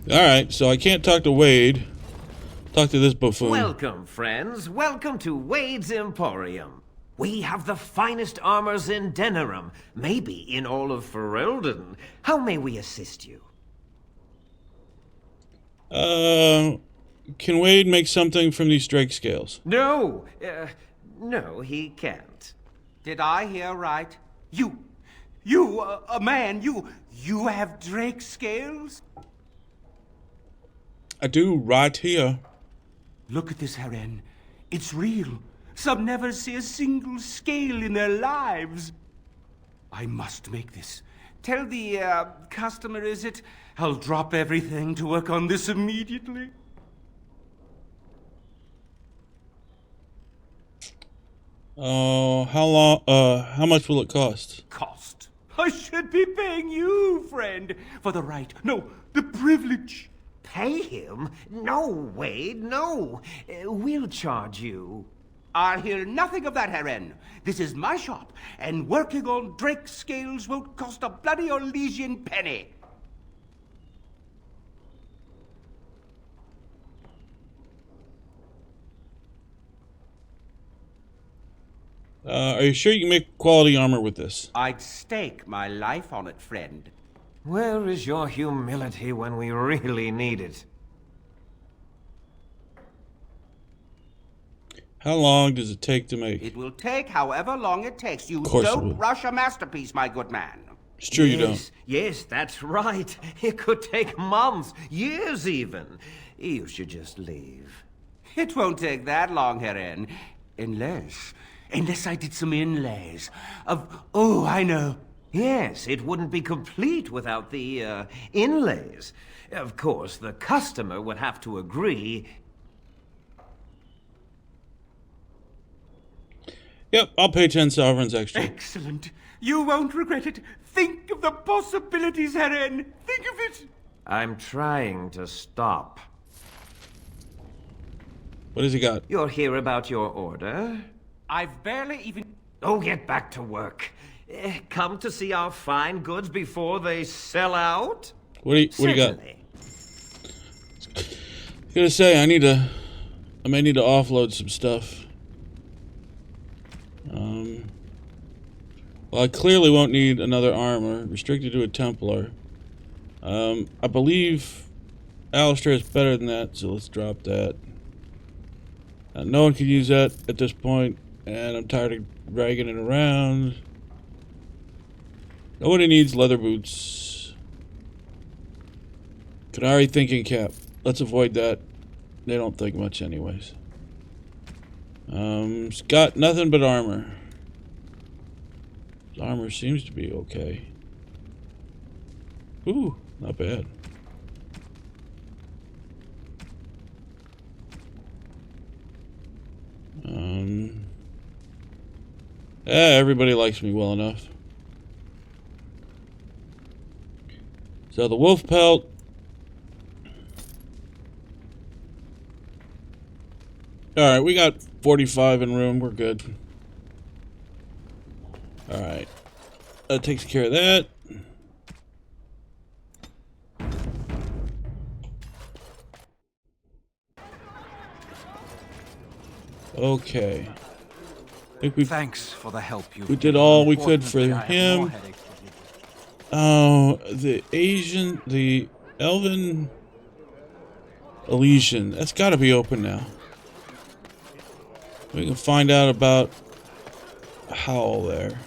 Alright, so I can't talk to Wade. Talk to this buffoon. Welcome, friends. Welcome to Wade's Emporium. We have the finest armors in Denerim, maybe in all of Ferelden. How may we assist you? Can Wade make something from these drake scales? No, he can't. Did I hear right? You, a man, you have drake scales? I do, right here. Look at this, Heren. It's real. Some never see a single scale in their lives. I must make this. Tell the, customer, is it? I'll drop everything to work on this immediately. How much will it cost? Cost? I should be paying you, friend, for the right, no, the privilege. Pay him? No, Wade, no. We'll charge you. I'll hear nothing of that, Heren. This is my shop, and working on drake scales won't cost a bloody Orlesian penny. Are you sure you can make quality armor with this? I'd stake my life on it, friend. Where is your humility when we really need it? How long does it take to make? It will take however long it takes. You Of course it don't will. rush a masterpiece, my good man. It's true you don't. Yes, that's right. It could take months, years even. You should just leave. It won't take that long, Heren. Unless I did some inlays of... Oh, I know. Yes, it wouldn't be complete without the, inlays. Of course, the customer would have to agree. Yep, I'll pay 10 sovereigns extra. Excellent. You won't regret it. Think of the possibilities, Heren. Think of it. I'm trying to stop. What has he got? You're here about your order? I've barely even... Oh, get back to work. Come to see our fine goods before they sell out? What do you got? Certainly. Gonna say I may need to offload some stuff. Well, I clearly won't need another armor. Restricted to a Templar. I believe Alistair is better than that, so let's drop that. No one can use that at this point, and I'm tired of dragging it around. Nobody needs leather boots. Canary thinking cap. Let's avoid that. They don't think much anyways. It's got nothing but armor. His armor seems to be okay. Ooh, not bad. Everybody likes me well enough. So the wolf pelt. Alright, we got 45 in room. We're good. Alright. That takes care of that. Okay. I think Thanks for the help you. We did all we could for him. Oh, the Elven Elysian. That's got to be open now. We can find out about Howl there.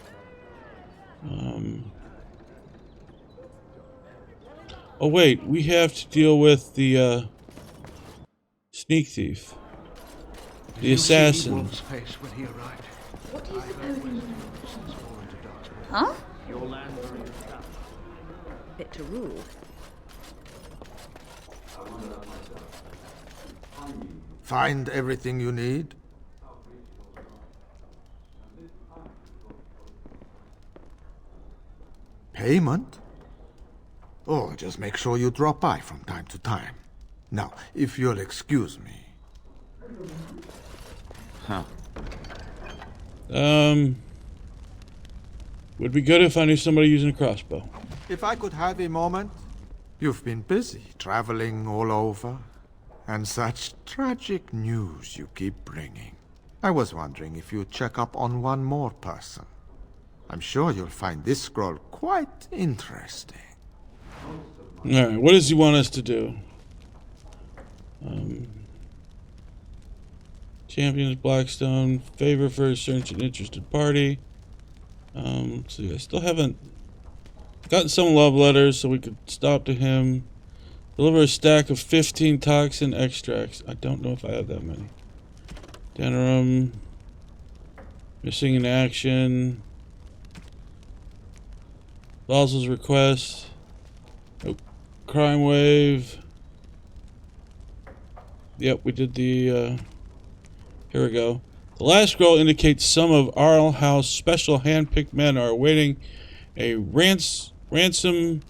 Oh wait, we have to deal with the sneak thief, the assassin. What do you suppose he... Huh? Bit to rule. Find everything you need? Payment? Oh, just make sure you drop by from time to time. Now, if you'll excuse me. Huh. Would be good if I knew somebody using a crossbow. If I could have a moment. You've been busy, traveling all over. And such tragic news you keep bringing. I was wondering if you'd check up on one more person. I'm sure you'll find this scroll quite interesting. Alright, what does he want us to do? Champions Blackstone, favor for a certain interested party. Let's see, I still haven't gotten some love letters, so we could stop to him. Deliver a stack of 15 toxin extracts. I don't know if I have that many. Denerim. Missing in action. Basil's request. Nope. Crime wave. Yep, we did the, here we go. The last scroll indicates some of ARL House special hand-picked men are awaiting a ransom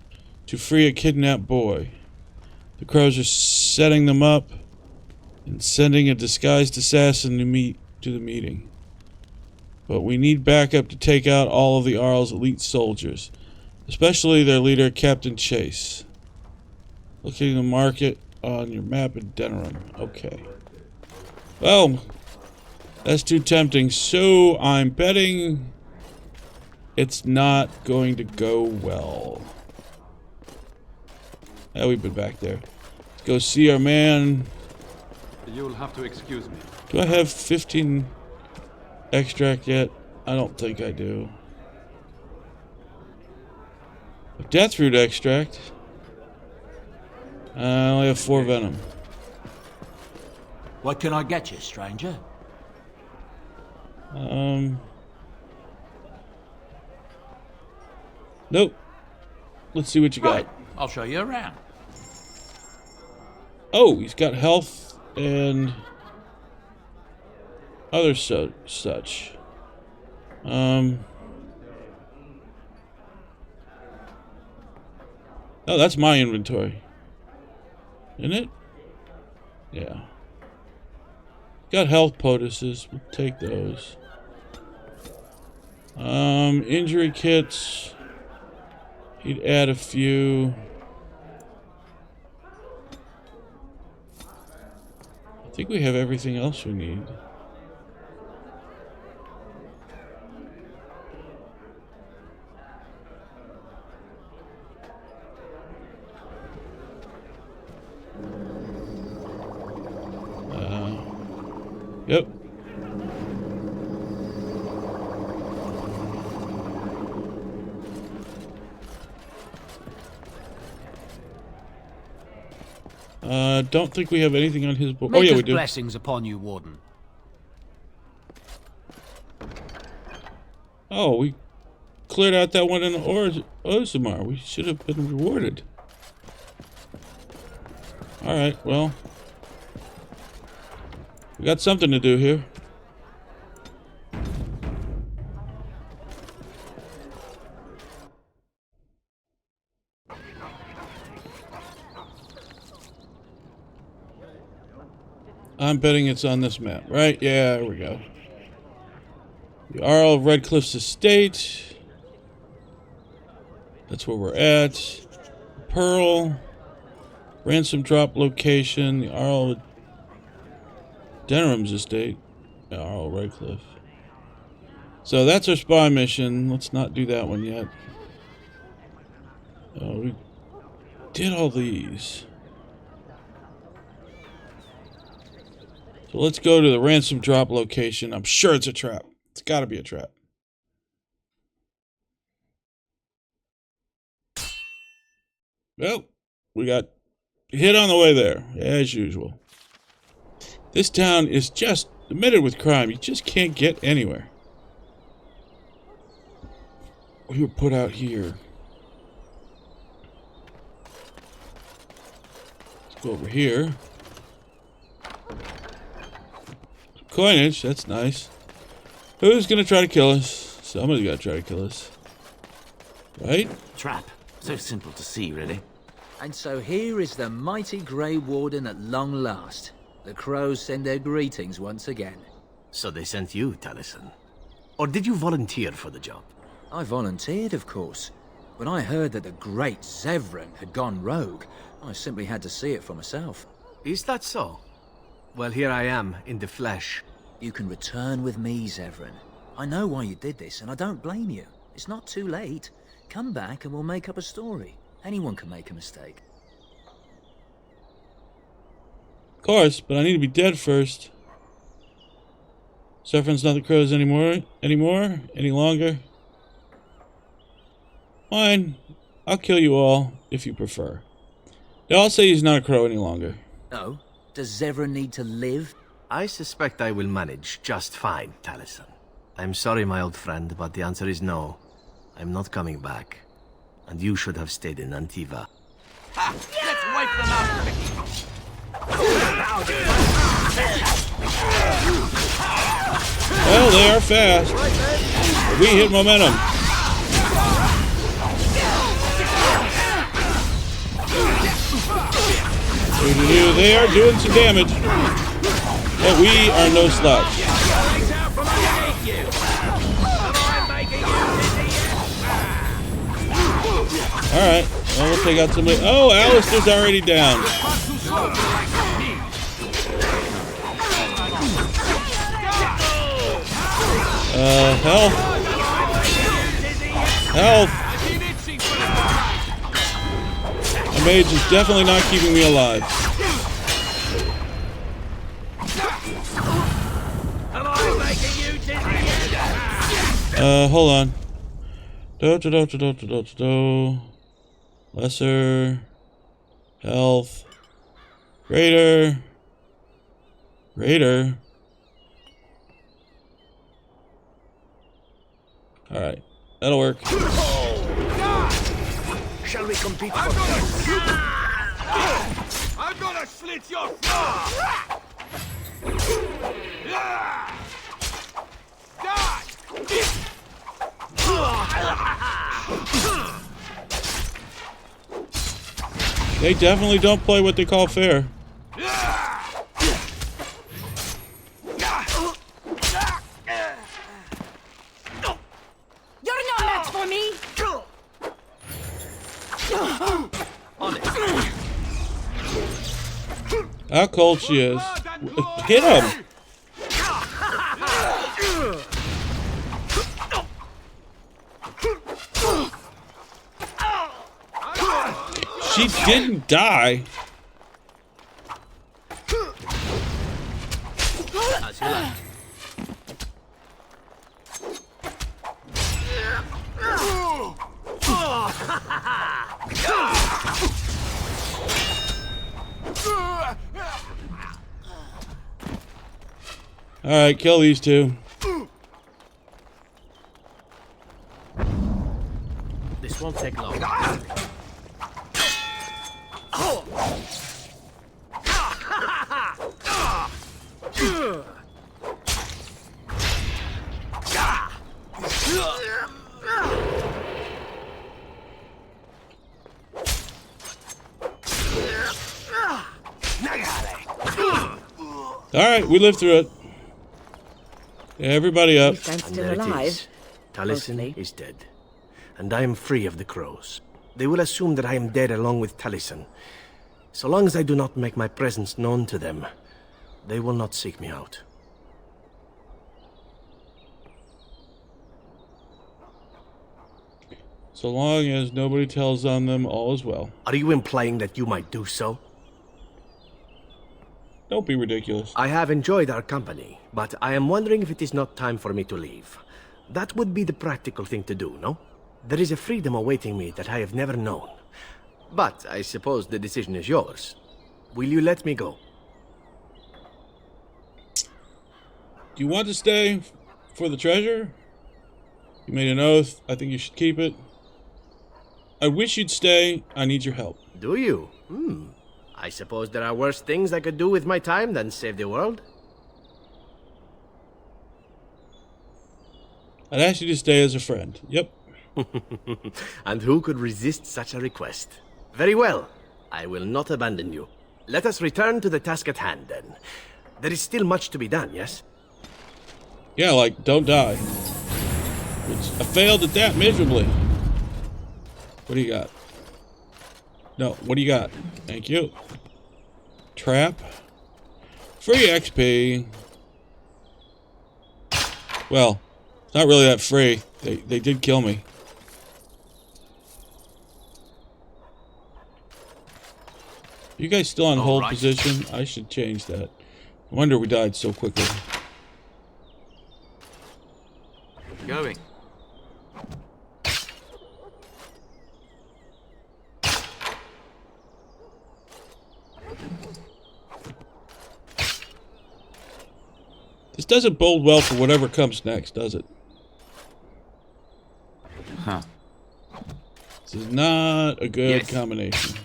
to free a kidnapped boy. The crows are setting them up and sending a disguised assassin to the meeting. But we need backup to take out all of the ARL's elite soldiers, especially their leader, Captain Chase. Locating the market on your map in Denerim. Okay. Well, that's too tempting, so I'm betting it's not going to go well. Yeah, we've been back there. Let's go see our man. You'll have to excuse me. Do I have 15 extract yet? I don't think I do. Deathroot extract. I only have 4 venom. What can I get you, stranger? Nope. Let's see what you got. I'll show you around. Oh, he's got health and other such. Oh, that's my inventory. Isn't it? Yeah. Got health potuses. We'll take those. Injury kits. He'd add a few. think we have everything else we need. Yep. Don't think we have anything on his book. Oh yeah, we do. Blessings upon you, Warden. Oh, we cleared out that one in Ozamar. We should have been rewarded. Alright, well. We got something to do here. I'm betting it's on this map, right? Yeah, there we go. The ARL of Redcliffe's estate. That's where we're at. Pearl. Ransom drop location. The ARL of Denram's estate. The ARL of Redcliffe. So that's our spy mission. Let's not do that one yet. We did all these. So let's go to the ransom drop location. I'm sure it's a trap. It's got to be a trap. Well, we got hit on the way there, as usual. This town is just littered with crime. You just can't get anywhere. We were put out here. Let's go over here. Coinage, that's nice. Who's gonna try to kill us? Somebody's gotta try to kill us. Right? Trap. So simple to see, really. And so here is the mighty Grey Warden at long last. The crows send their greetings once again. So they sent you, Taliesin. Or did you volunteer for the job? I volunteered, of course. When I heard that the great Zevran had gone rogue, I simply had to see it for myself. Is that so? Well, here I am, in the flesh. You can return with me, Zevran. I know why you did this, and I don't blame you. It's not too late. Come back and we'll make up a story. Anyone can make a mistake. Of course, but I need to be dead first. Zevran's not the crows anymore? Any longer? Fine. I'll kill you all, if you prefer. Now, I'll say he's not a crow any longer. No? Does Zevran need to live? I suspect I will manage just fine, Taliesin. I'm sorry, my old friend, but the answer is no. I'm not coming back. And you should have stayed in Antiva. Ha! Let's wipe them out! Well, they are fast. We hit momentum. They are doing some damage. But we are no slouch. Alright, well, we'll take out somebody. Oh, Alistair's already down. Health. Health. My mage is definitely not keeping me alive. Hold on. Lesser. Health. Greater. Greater. Alright. That'll work. Shall we compete for I'm gonna slit your throat! They definitely don't play what they call fair. You're no match for me! How cold she is. Hit him! She didn't die. As you like. Alright, kill these two. This won't take long. Alright, we lived through it. Yeah, everybody up. And there it is. Taliesin is dead. And I am free of the crows. They will assume that I am dead along with Taliesin. So long as I do not make my presence known to them, they will not seek me out. So long as nobody tells on them, all is well. Are you implying that you might do so? Don't be ridiculous. I have enjoyed our company, but I am wondering if it is not time for me to leave. That would be the practical thing to do, no? There is a freedom awaiting me that I have never known. But I suppose the decision is yours. Will you let me go? Do you want to stay for the treasure? You made an oath. I think you should keep it. I wish you'd stay. I need your help. Do you? I suppose there are worse things I could do with my time than save the world. I'd ask you to stay as a friend. Yep. And who could resist such a request? Very well. I will not abandon you. Let us return to the task at hand, then. There is still much to be done, yes? Yeah, like, don't die. I failed at that miserably. What do you got? No, what do you got? Thank you. Trap. Free XP. Well, it's not really that free. They did kill me. You guys still on hold position? I should change that. No wonder we died so quickly. Going. This doesn't bode well for whatever comes next, does it? Huh. This is not a good combination.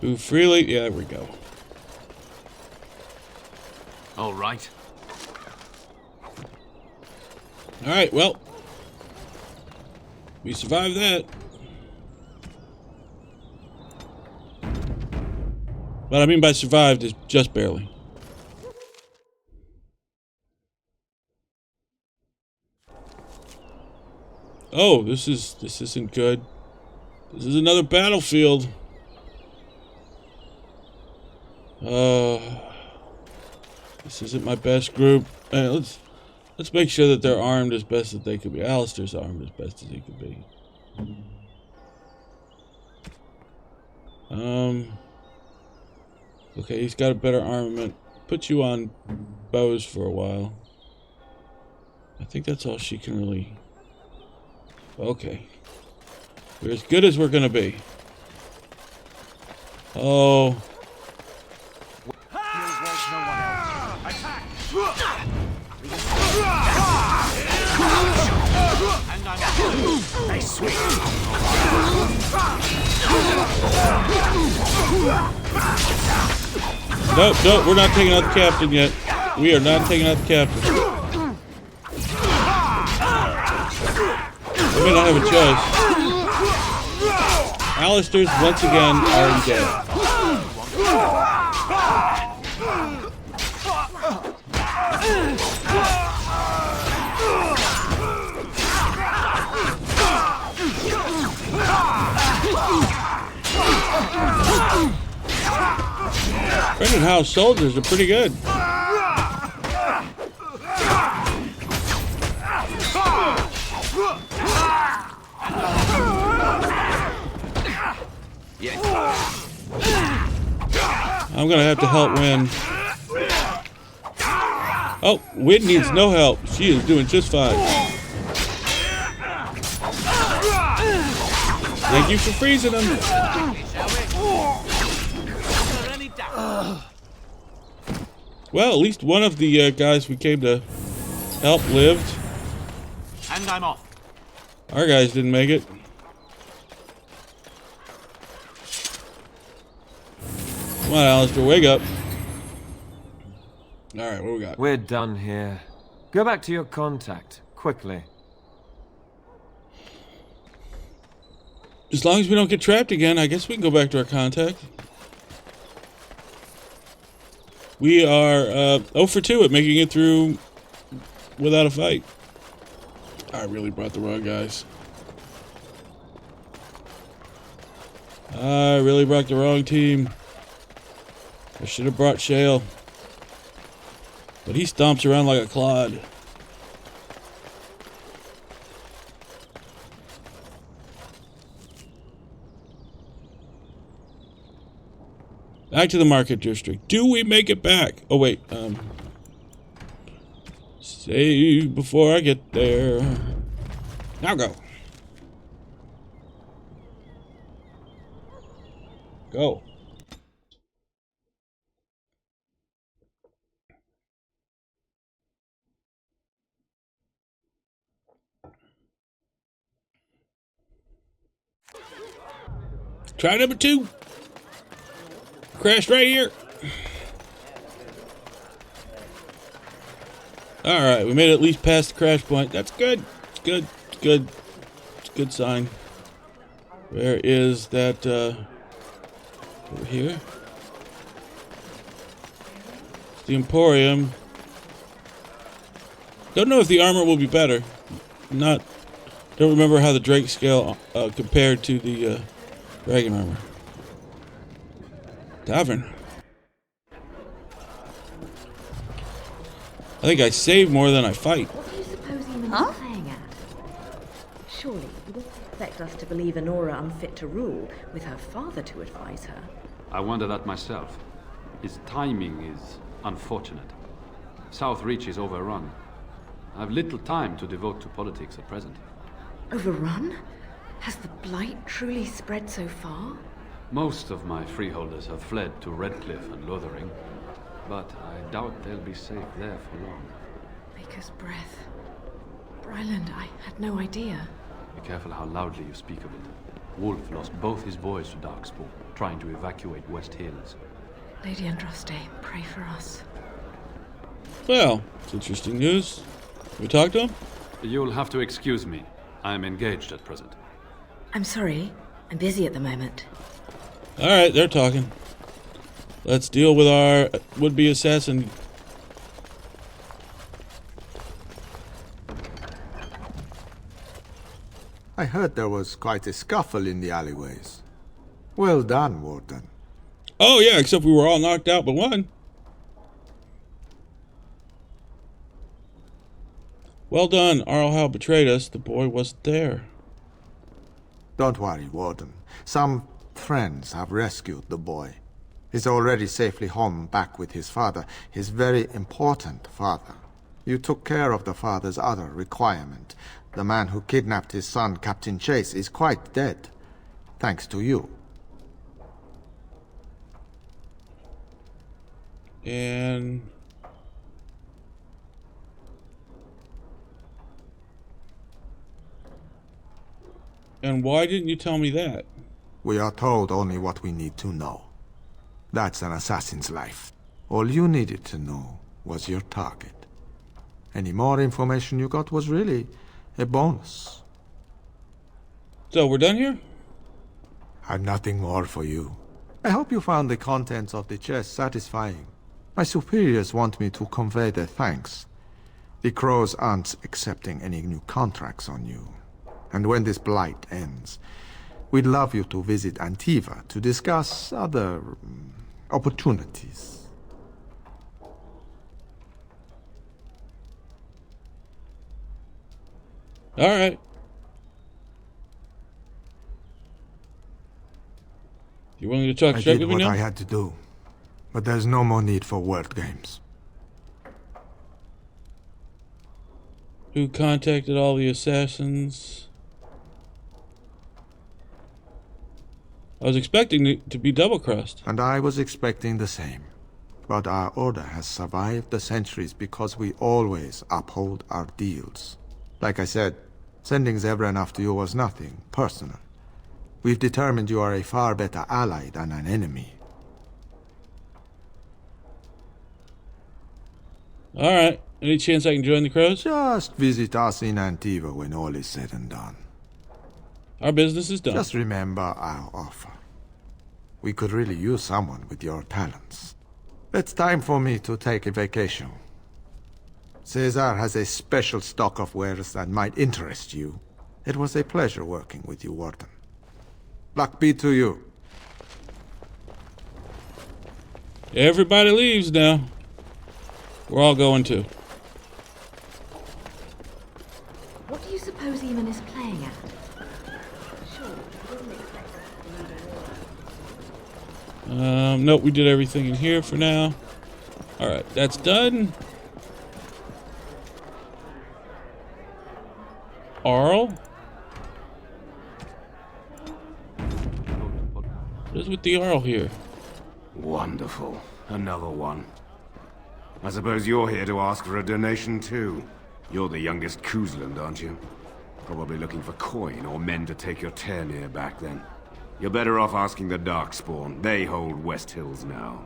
Move freely. Yeah, there we go. All right. All right, well. We survived that. What I mean by survived is just barely. Oh, this isn't good. This is another battlefield. This isn't my best group. Let's make sure that they're armed as best as they could be. Alistair's armed as best as he could be. Okay, he's got a better armament. Put you on bows for a while. I think that's all she can really... Okay. We're as good as we're gonna be. Oh... Nope, nope, we're not taking out the captain yet. We are not taking out the captain. I may not have a choice. Alistair's once again already dead. Dragon House soldiers are pretty good. I'm gonna have to help Wynn. Oh, Wynn needs no help. She is doing just fine. Thank you for freezing him. Well, at least one of the guys we came to help lived. And I'm off. Our guys didn't make it. Come on, Alistair, wake up. Alright, what do we got? We're done here. Go back to your contact, quickly. As long as we don't get trapped again, I guess we can go back to our contact. We are 0 for 2 at making it through without a fight. I really brought the wrong guys. I really brought the wrong team. I should have brought Shale. But he stomps around like a clod. Back to the market district. Do we make it back? Oh wait, save before I get there. Now go. Go. Try number 2. Crashed right here. Alright, we made it at least past the crash point. That's good. It's good. It's good. It's a good sign. Where is that, over here? The Emporium. Don't know if the armor will be better. Don't remember how the Drake scale compared to the dragon armor. Tavern. I think I save more than I fight. What do you suppose EAMON is playing at? Surely you wouldn't expect us to believe Anora unfit to rule with her father to advise her. I wonder that myself. His timing is unfortunate. South Reach is overrun. I have little time to devote to politics at present. Overrun? Has the blight truly spread so far? Most of my freeholders have fled to Redcliffe and Lothering, but I doubt they'll be safe there for long. Maker's breath. Bryland, I had no idea. Be careful how loudly you speak of it. Wolf lost both his boys to Darkspawn, trying to evacuate West Hills. Lady Andraste, pray for us. Well, it's interesting news. We talked to him? You'll have to excuse me. I'm engaged at present. I'm sorry. I'm busy at the moment. Alright, they're talking. Let's deal with our would-be assassin. I heard there was quite a scuffle in the alleyways. Well done, Warden. Oh yeah, except we were all knocked out but one. Well done, ARL Howe betrayed us. The boy wasn't there. Don't worry, Warden. Some friends have rescued the boy. He's already safely home back with his father, his very important father. You took care of the father's other requirement. The man who kidnapped his son, Captain Chase, is quite dead. Thanks to you. And why didn't you tell me that? We are told only what we need to know. That's an assassin's life. All you needed to know was your target. Any more information you got was really a bonus. So we're done here? I've nothing more for you. I hope you found the contents of the chest satisfying. My superiors want me to convey their thanks. The Crows aren't accepting any new contracts on you. And when this blight ends, we'd love you to visit Antiva to discuss other opportunities. All right. You willing to talk I straight did with me what now? I had to do, but there's no more need for word games. Who contacted all the assassins? I was expecting to be double-crossed. And I was expecting the same. But our order has survived the centuries because we always uphold our deals. Like I said, sending Zevran after you was nothing personal. We've determined you are a far better ally than an enemy. Alright. Any chance I can join the crows? Just visit us in Antiva when all is said and done. Our business is done. Just remember our offer. We could really use someone with your talents. It's time for me to take a vacation. Caesar has a special stock of wares that might interest you. It was a pleasure working with you, Warden. Luck be to you. Everybody leaves now. We're all going to. What do you suppose EAMON is playing at? Nope, we did everything in here for now. Alright, that's done. ARL? What is with the ARL here? Wonderful. Another one. I suppose you're here to ask for a donation too. You're the youngest Kuzland, aren't you? Probably looking for coin or men to take your Ternir back then. You're better off asking the Darkspawn. They hold West Hills now.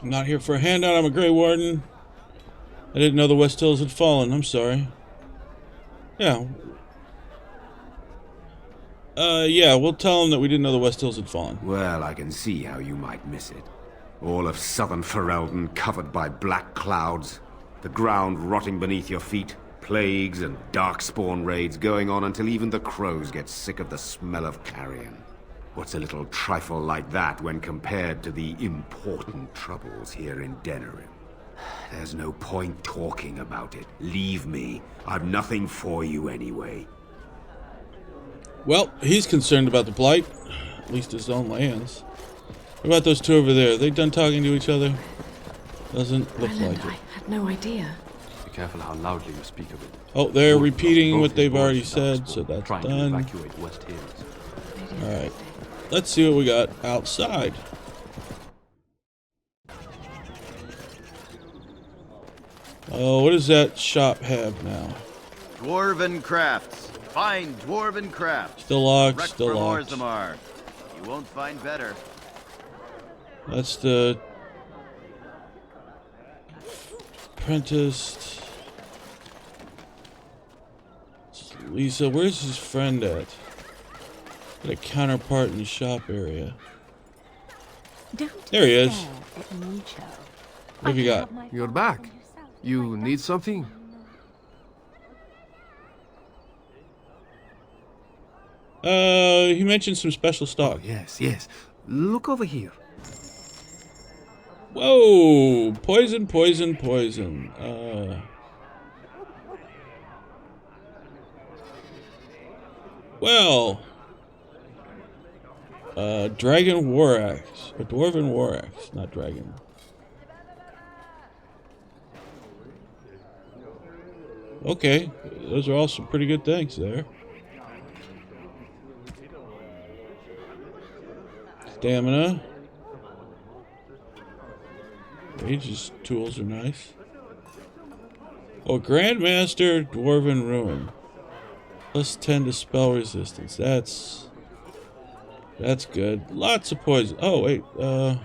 I'm not here for a handout, I'm a Grey Warden. I didn't know the West Hills had fallen, I'm sorry. Yeah. Yeah, we'll tell them that we didn't know the West Hills had fallen. Well, I can see how you might miss it. All of southern Ferelden covered by black clouds, the ground rotting beneath your feet, plagues and darkspawn raids going on until even the crows get sick of the smell of carrion. What's a little trifle like that when compared to the important troubles here in Denerim? There's no point talking about it. Leave me. I've nothing for you anyway. Well, he's concerned about the Blight. At least his own lands. What about those two over there? Are they done talking to each other? Doesn't look like it. I had no idea. Be careful how loudly you speak of it. Oh, they're Wolcen repeating both what they've his already boys said, Darkspawn, so that's trying done. to evacuate West Hills. Alright. Let's see what we got outside. Oh, what does that shop have now? Dwarven crafts. Fine dwarven crafts. Still locked, Wrecked still from locked. Orzammar. You won't find better. That's the apprenticed. Lisa, where's his friend at? Got a counterpart in the shop area. There he is. What have you got? You're back. You need something? He mentioned some special stock. Oh, yes. Look over here. Whoa! Poison, poison, poison. Well. Dragon War Axe. A Dwarven War Axe, not Dragon. Okay, those are all some pretty good things there. Stamina. Mage's tools are nice. Oh, Grandmaster Dwarven Ruin. Plus 10 to spell resistance. That's good. Lots of poison. Oh, wait. I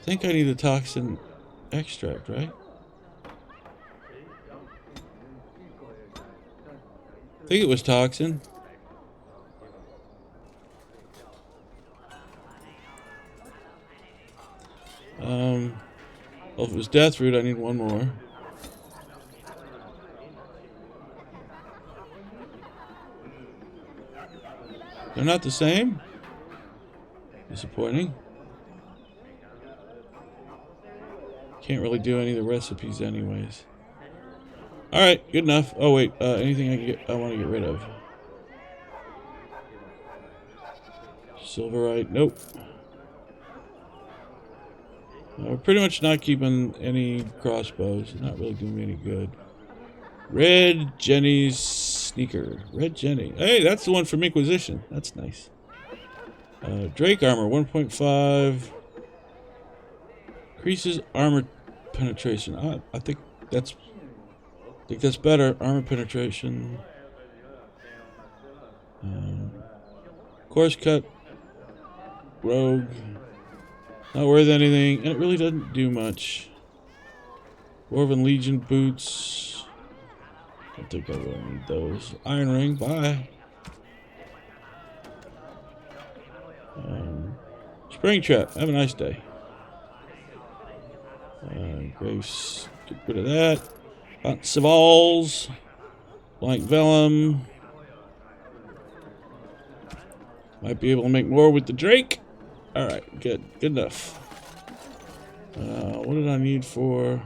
think I need the toxin extract, right? I think it was toxin. Well, if it was death root, I need one more. They're not the same? Disappointing. Can't really do any of the recipes anyways. Alright, good enough. Oh wait, anything I want to get rid of. Silverite, nope. We're pretty much not keeping any crossbows. Not really doing me any good. Red Jenny's sneaker. Red Jenny. Hey, that's the one from Inquisition. That's nice. Drake armor, 1.5. Increases armor penetration. I think that's better. Armor penetration. Course cut. Rogue. Not worth anything, and it really doesn't do much. Dwarven Legion boots. I don't think I really need those. Iron ring, bye. Spring trap, have a nice day. Grace, get rid of that. Savals. Blank vellum. Might be able to make more with the Drake. Alright, good. Good enough. What did I need for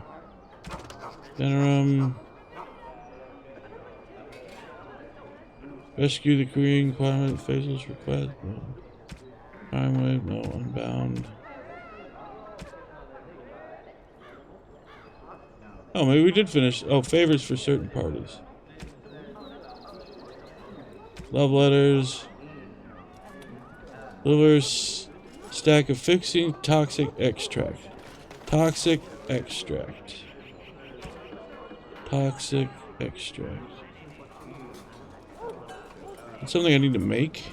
Venerum? Rescue the Queen, Climate, Faceless Request. No. Crime Wave, no. Unbound. Oh, maybe we did finish. Oh, favors for certain parties. Love letters. Livers. Stack of fixing. Toxic extract. Toxic extract. Toxic extract. That's something I need to make.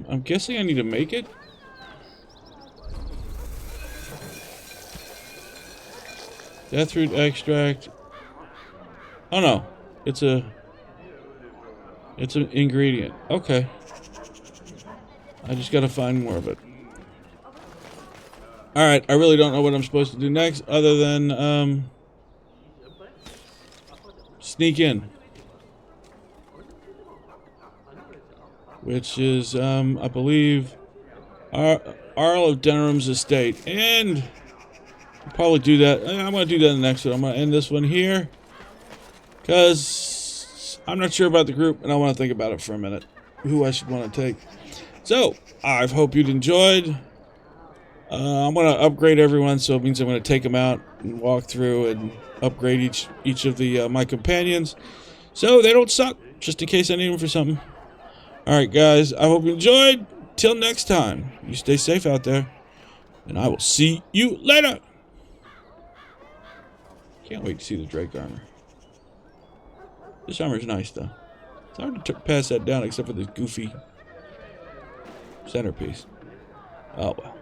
I'm guessing I need to make it. Deathroot extract. Oh no, it's an ingredient. Okay. I just gotta find more of it. Alright, I really don't know what I'm supposed to do next other than sneak in. Which is, I believe, ARL of Denram's estate. And I'll probably do that. I'm going to do that in the next one. I'm going to end this one here. Because I'm not sure about the group, and I want to think about it for a minute. Who I should want to take. So, I hope you'd enjoyed. I'm going to upgrade everyone, so it means I'm going to take them out and walk through and upgrade each of the my companions. So they don't suck, just in case I need them for something. Alright guys, I hope you enjoyed. Till next time, you stay safe out there. And I will see you later. Can't wait to see the Drake armor. This armor is nice though. It's hard to pass that down except for this goofy centerpiece. Oh well.